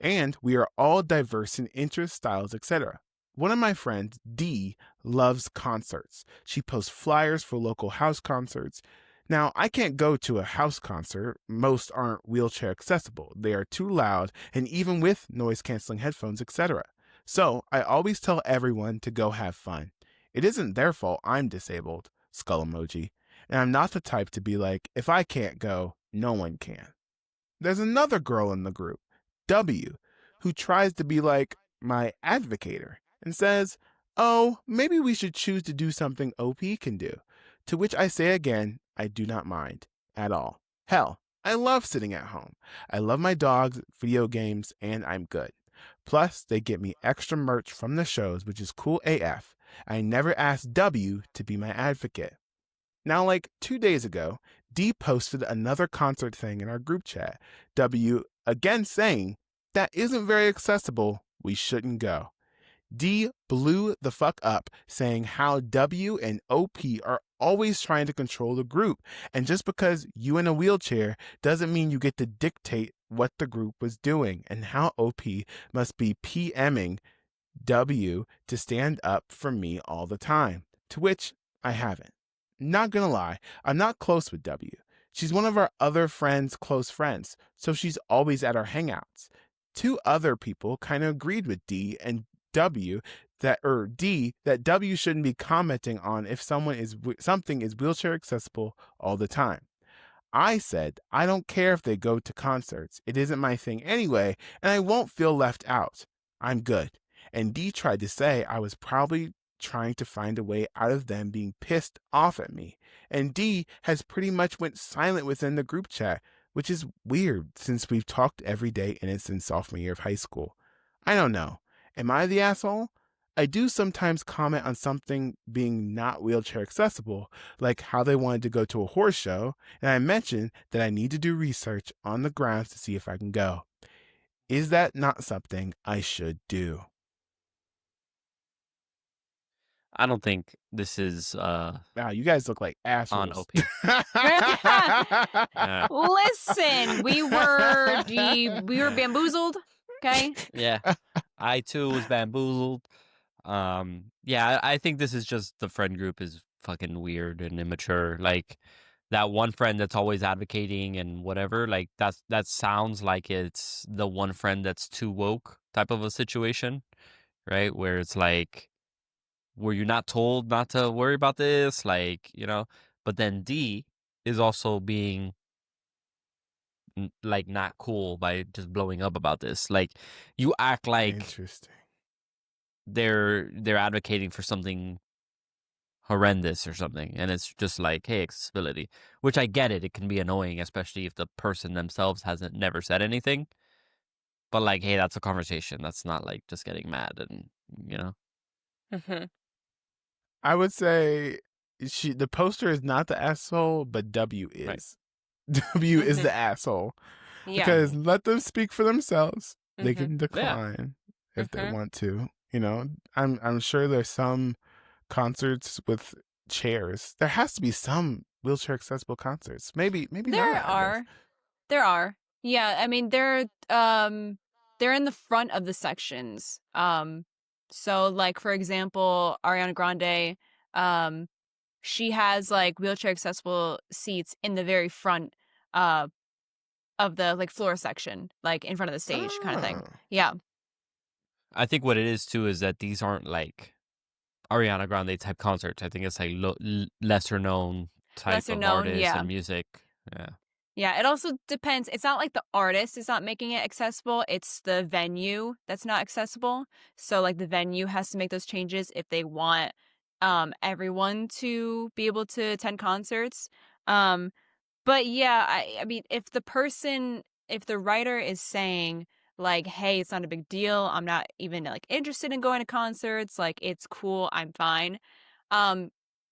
And we are all diverse in interests, styles, etc. One of my friends, Dee, loves concerts. She posts flyers for local house concerts. Now, I can't go to a house concert. Most aren't wheelchair accessible. They are too loud, and even with noise-canceling headphones, etc. So, I always tell everyone to go have fun. It isn't their fault I'm disabled, skull emoji, and I'm not the type to be like, if I can't go, no one can. There's another girl in the group, W, who tries to be like my advocator and says, oh, maybe we should choose to do something OP can do. To which I say again, I do not mind at all. Hell, I love sitting at home. I love my dogs, video games, and I'm good. Plus, they get me extra merch from the shows, which is cool AF. I never asked W to be my advocate. Now, like 2 days ago, D posted another concert thing in our group chat. W again saying, that isn't very accessible, we shouldn't go. D blew the fuck up, saying how W and OP are always trying to control the group, and just because you in a wheelchair doesn't mean you get to dictate what the group was doing, and how OP must be PMing W to stand up for me all the time, to which I haven't. Not gonna lie, I'm not close with W. She's one of our other friends' close friends, so she's always at our hangouts. 2 other people kind of agreed with D and W that W shouldn't be commenting on if something is wheelchair accessible all the time. I said I don't care if they go to concerts. It isn't my thing anyway, and I won't feel left out. I'm good. And D tried to say I was probably trying to find a way out of them being pissed off at me. And D has pretty much went silent within the group chat, which is weird since we've talked every day and it's since sophomore year of high school. I don't know. Am I the asshole? I do sometimes comment on something being not wheelchair accessible, like how they wanted to go to a horse show, and I mentioned that I need to do research on the grounds to see if I can go. Is that not something I should do? I don't think this is Wow, you guys look like assholes. on OP. Listen, we were bamboozled. Okay. Yeah, I too was bamboozled. Yeah, I think this is just the friend group is fucking weird and immature. Like that one friend that's always advocating and whatever. Like that sounds like it's the one friend that's too woke type of a situation, right? Where it's like, were you not told not to worry about this? Like, but then D is also being like not cool by just blowing up about this. Like you act like Interesting. they're advocating for something horrendous or something, and it's just like, hey, accessibility, which I get it can be annoying, especially if the person themselves hasn't never said anything, but like, hey, that's a conversation. That's not like just getting mad and Mm-hmm. I would say the poster is not the asshole, but W is. Right. W is the asshole. Yeah. Because let them speak for themselves. They Mhm. can decline if they want to. I'm sure there's some concerts with chairs. There has to be some wheelchair accessible concerts. Maybe There not. are. Yeah, I mean they're in the front of the sections. So like for example, Ariana Grande, she has like wheelchair accessible seats in the very front of the like floor section, like in front of the stage kind of thing. Oh. Yeah. I think what it is too is that these aren't like Ariana Grande type concerts. I think it's like lesser known type of artists yeah. and music. Yeah. Yeah, it also depends. It's not like the artist is not making it accessible. It's the venue that's not accessible. So like the venue has to make those changes if they want everyone to be able to attend concerts. But yeah, I mean if the writer is saying like, hey, it's not a big deal. I'm not even like interested in going to concerts. Like it's cool. I'm fine.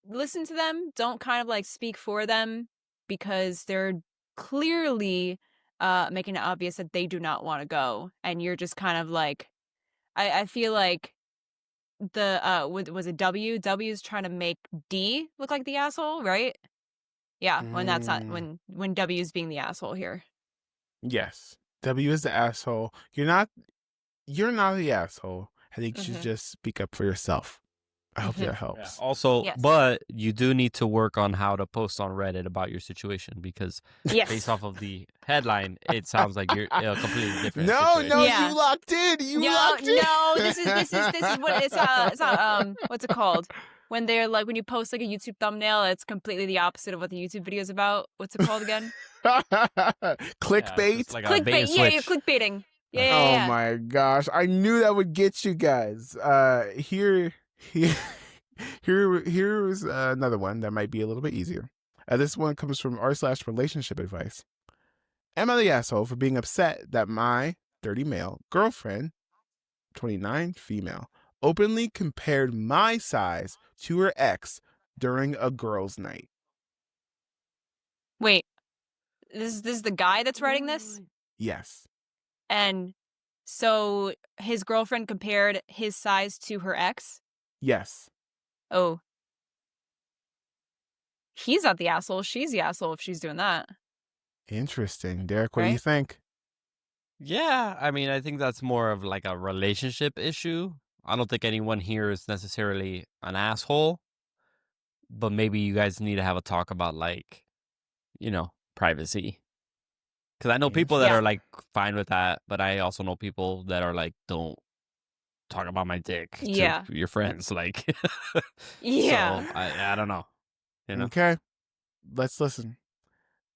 Listen to them. Don't kind of like speak for them because they're clearly making it obvious that they do not want to go, and you're just kind of like, I feel like the was it W's trying to make D look like the asshole, right? Yeah, when that's not when W's being the asshole here. Yes. W is the asshole. You're not the asshole. I think you should just speak up for yourself. I hope that helps. Yeah. Also, Yes. but you do need to work on how to post on Reddit about your situation because Yes. based off of the headline, it sounds like you're in a completely different No, situation. Yeah. you locked in. No, this is what it's not what's it called? When they're like when you post like a YouTube thumbnail, it's completely the opposite of what the YouTube video is about. What's it called again? Clickbait. Like a bait and Clickbait. Yeah, you're switch. clickbaiting. Yeah. Oh my gosh. I knew that would get you guys. Here, here's another one that might be a little bit easier. This one comes from r/relationship advice. Am I the asshole for being upset that my 30 male girlfriend, 29 female, openly compared my size to her ex during a girls' night? Wait, this is the guy that's writing this? Yes. And so his girlfriend compared his size to her ex? Yes. Oh. He's not the asshole. She's the asshole if she's doing that. Interesting. Derek, what do you Right? think? Yeah, I mean, I think that's more of like a relationship issue. I don't think anyone here is necessarily an asshole, but maybe you guys need to have a talk about like, privacy. Because I know people that Yeah. are like fine with that, but I also know people that are like, don't talk about my dick to Yeah. your friends. Like, Yeah. so I don't know. Okay. Let's listen.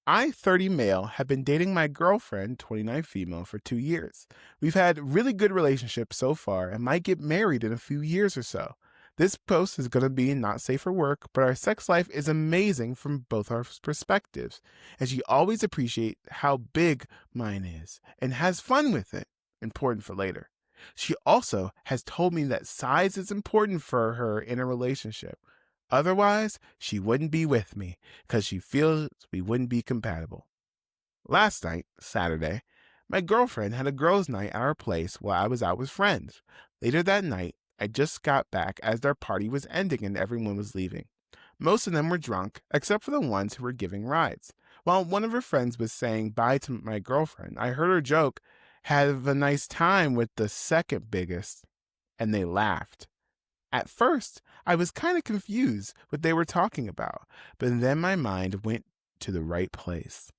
I, 30 male, have been dating my girlfriend, 29 female, for 2 years. We've had really good relationships so far and might get married in a few years or so. This post is going to be not safe for work, but our sex life is amazing from both our perspectives, and she always appreciates how big mine is and has fun with it. Important for later. She also has told me that size is important for her in a relationship. Otherwise, she wouldn't be with me because she feels we wouldn't be compatible. Last night, Saturday, my girlfriend had a girls' night at our place while I was out with friends. Later that night, I just got back as their party was ending and everyone was leaving. Most of them were drunk, except for the ones who were giving rides. While one of her friends was saying bye to my girlfriend, I heard her joke, "Have a nice time with the second biggest," and they laughed. At first, I was kind of confused what they were talking about, but then my mind went to the right place.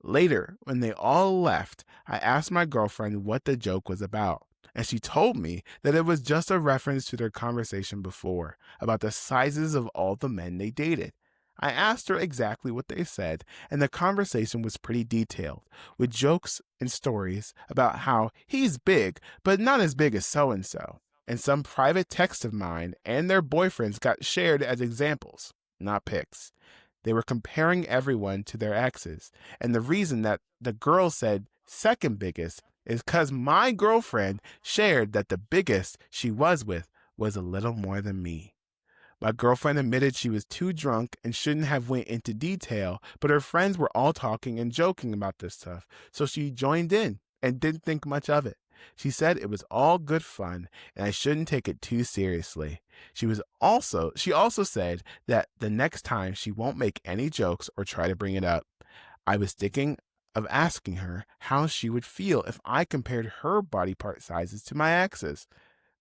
Later, when they all left, I asked my girlfriend what the joke was about, and she told me that it was just a reference to their conversation before about the sizes of all the men they dated. I asked her exactly what they said, and the conversation was pretty detailed, with jokes and stories about how he's big, but not as big as so and so. And some private texts of mine and their boyfriends got shared as examples, not pics. They were comparing everyone to their exes. And the reason that the girl said second biggest is because my girlfriend shared that the biggest she was with was a little more than me. My girlfriend admitted she was too drunk and shouldn't have went into detail, but her friends were all talking and joking about this stuff, so she joined in and didn't think much of it. She said it was all good fun and I shouldn't take it too seriously. She also said that the next time she won't make any jokes or try to bring it up. I was thinking of asking her how she would feel if I compared her body part sizes to my ex's,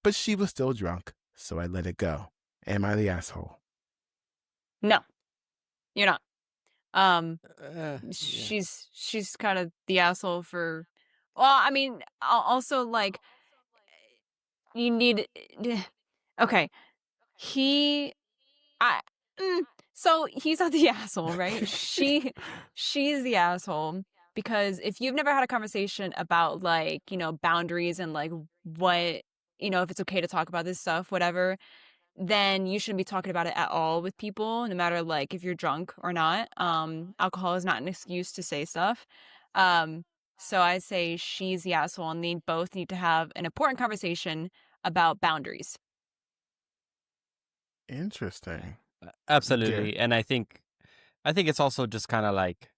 but she was still drunk, so I let it go. Am I the asshole? No, you're not. Yeah. She's kind of the asshole for. Well, I mean, also like you need. Okay, he. I. So he's not the asshole, right? She's the asshole because if you've never had a conversation about like boundaries and like what if it's okay to talk about this stuff, whatever, then you shouldn't be talking about it at all with people, no matter like if you're drunk or not. Alcohol is not an excuse to say stuff. So I say she's the asshole, and they both need to have an important conversation about boundaries. Interesting. Absolutely. And I think it's also just kind of like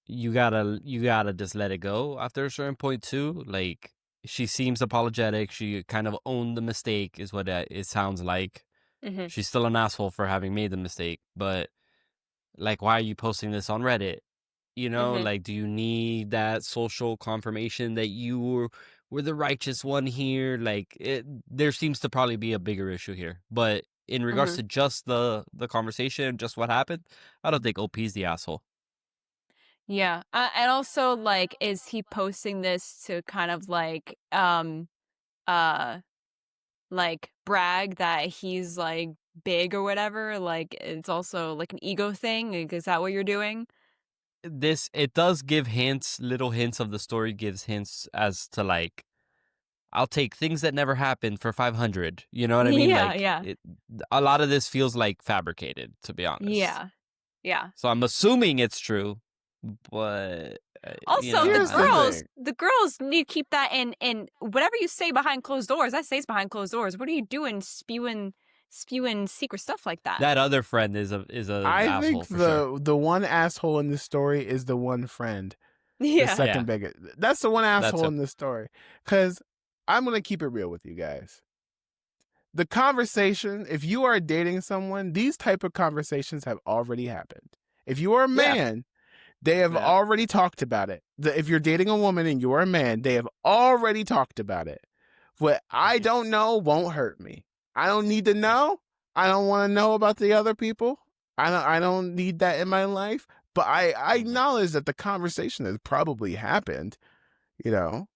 you gotta just let it go after a certain point too. Like she seems apologetic. She kind of owned the mistake, is what it sounds like. Mm-hmm. She's still an asshole for having made the mistake, but like, why are you posting this on Reddit? Mm-hmm. Like, do you need that social confirmation that you were the righteous one here? Like, there seems to probably be a bigger issue here. But in regards Mm-hmm. to just the conversation, just what happened, I don't think OP's the asshole. Yeah. And also, like, is he posting this to kind of uh like brag that he's like big or whatever? Like, it's also like an ego thing. Like, is that what you're doing? It does give hints, little hints of the story gives hints as to like I'll take things that never happened for 500. You know what I mean? Yeah, Like, yeah. a lot of this feels like fabricated, to be honest. Yeah. So I'm assuming it's true, but Also, Here's the the girls need to keep that in whatever you say behind closed doors. That stays behind closed doors. What are you doing spewing secret stuff like that? that other friend is a I asshole think for sure. the one asshole in this story is the one friend. The Yeah. second biggest. That's the one asshole him. in this story. Because I'm going to keep it real with you guys. The conversation, if you are dating someone, these type of conversations have already happened. If you are a man, they have already talked about it. If you're dating a woman and you're a man, they have already talked about it. What I don't know won't hurt me. I don't need to know. I don't want to know about the other people. I don't need that in my life. But I acknowledge that the conversation has probably happened. You know.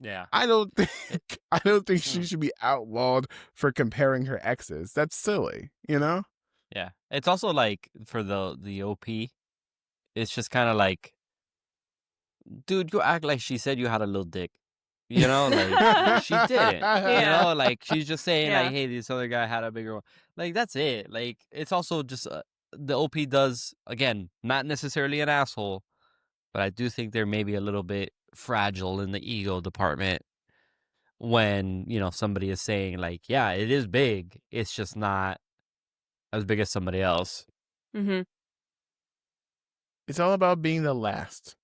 Yeah. I don't think she should be outlawed for comparing her exes. That's silly, you know? Yeah. It's also like for the OP, it's just kind of like, dude, you act like she said you had a little dick. You know, like she didn't. You know, like she's just saying like, hey, this other guy had a bigger one. Like that's it. Like it's also just the OP does, again, not necessarily an asshole, but I do think they're maybe a little bit fragile in the ego department when, you know, somebody is saying like, yeah, it is big. It's just not as big as somebody else. Mm-hmm. It's all about being the last.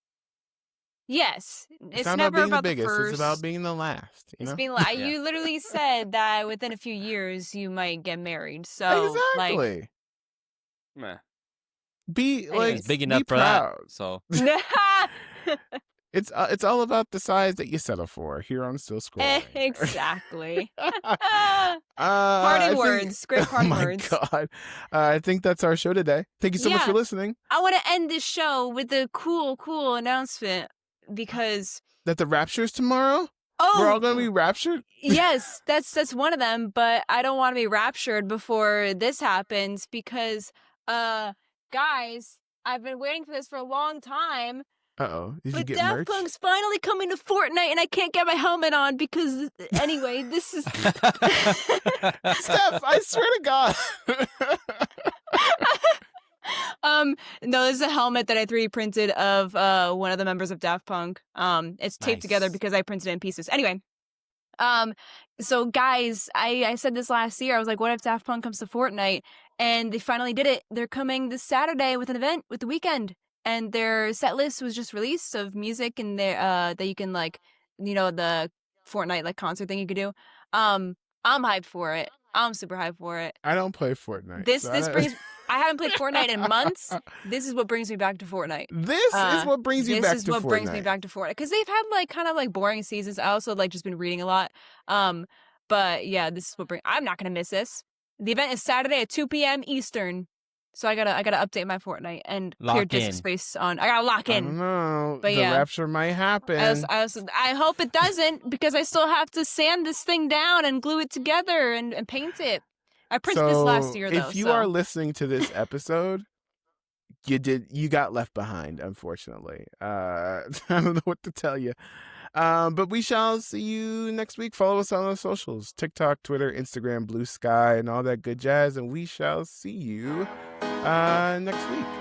Yes, It's it's not never about being the about the biggest. first. It's about being the last. You It's know? being like you literally said that within a few years you might get married. So like, Exactly. Meh. Be like It's big be enough for proud. that. So It's all about the size that you settle for here on Still Scrolling. exactly. I Parting think- words, great Oh parting my words. God. I think that's our show today. Thank you so much for Yeah. listening. I want to end this show with a cool announcement because That the rapture's tomorrow? We're all going to be raptured? yes, that's one of them, but I don't want to be raptured before this happens because guys, I've been waiting for this for a long time. Uh-oh. Did you But get Daft merch? Punk's finally coming to Fortnite and I can't get my helmet on because anyway, this is Steph, I swear to God. no, this is a helmet that I 3D printed of one of the members of Daft Punk. It's taped together Nice. because I printed it in pieces. Anyway, so guys, I said this last year. I was like, what if Daft Punk comes to Fortnite? And they finally did it. They're coming this Saturday with an event with the weekend. And their set list was just released of music and their that you can like, you know, the Fortnite like concert thing you could do. I'm hyped for it. I'm super hyped for it. I don't play Fortnite. This so brings I haven't played Fortnite in months. This is what brings me back to Fortnite. This is what brings you back to Fortnite. This is what brings me back to Fortnite because they've had like kind of like boring seasons. I also like just been reading a lot. But yeah, this is what I'm not gonna miss this. The event is Saturday at 2 p.m. Eastern, so I gotta update my Fortnite and clear disk space on. I gotta lock I in. don't know. But the yeah. rapture might happen. I hope it doesn't because I still have to sand this thing down and glue it together and paint it. I printed this last year though. If you are listening to this episode, you got left behind, unfortunately. I don't know what to tell you. But we shall see you next week. Follow us on our socials: TikTok, Twitter, Instagram, Blue Sky, and all that good jazz. And we shall see you next week.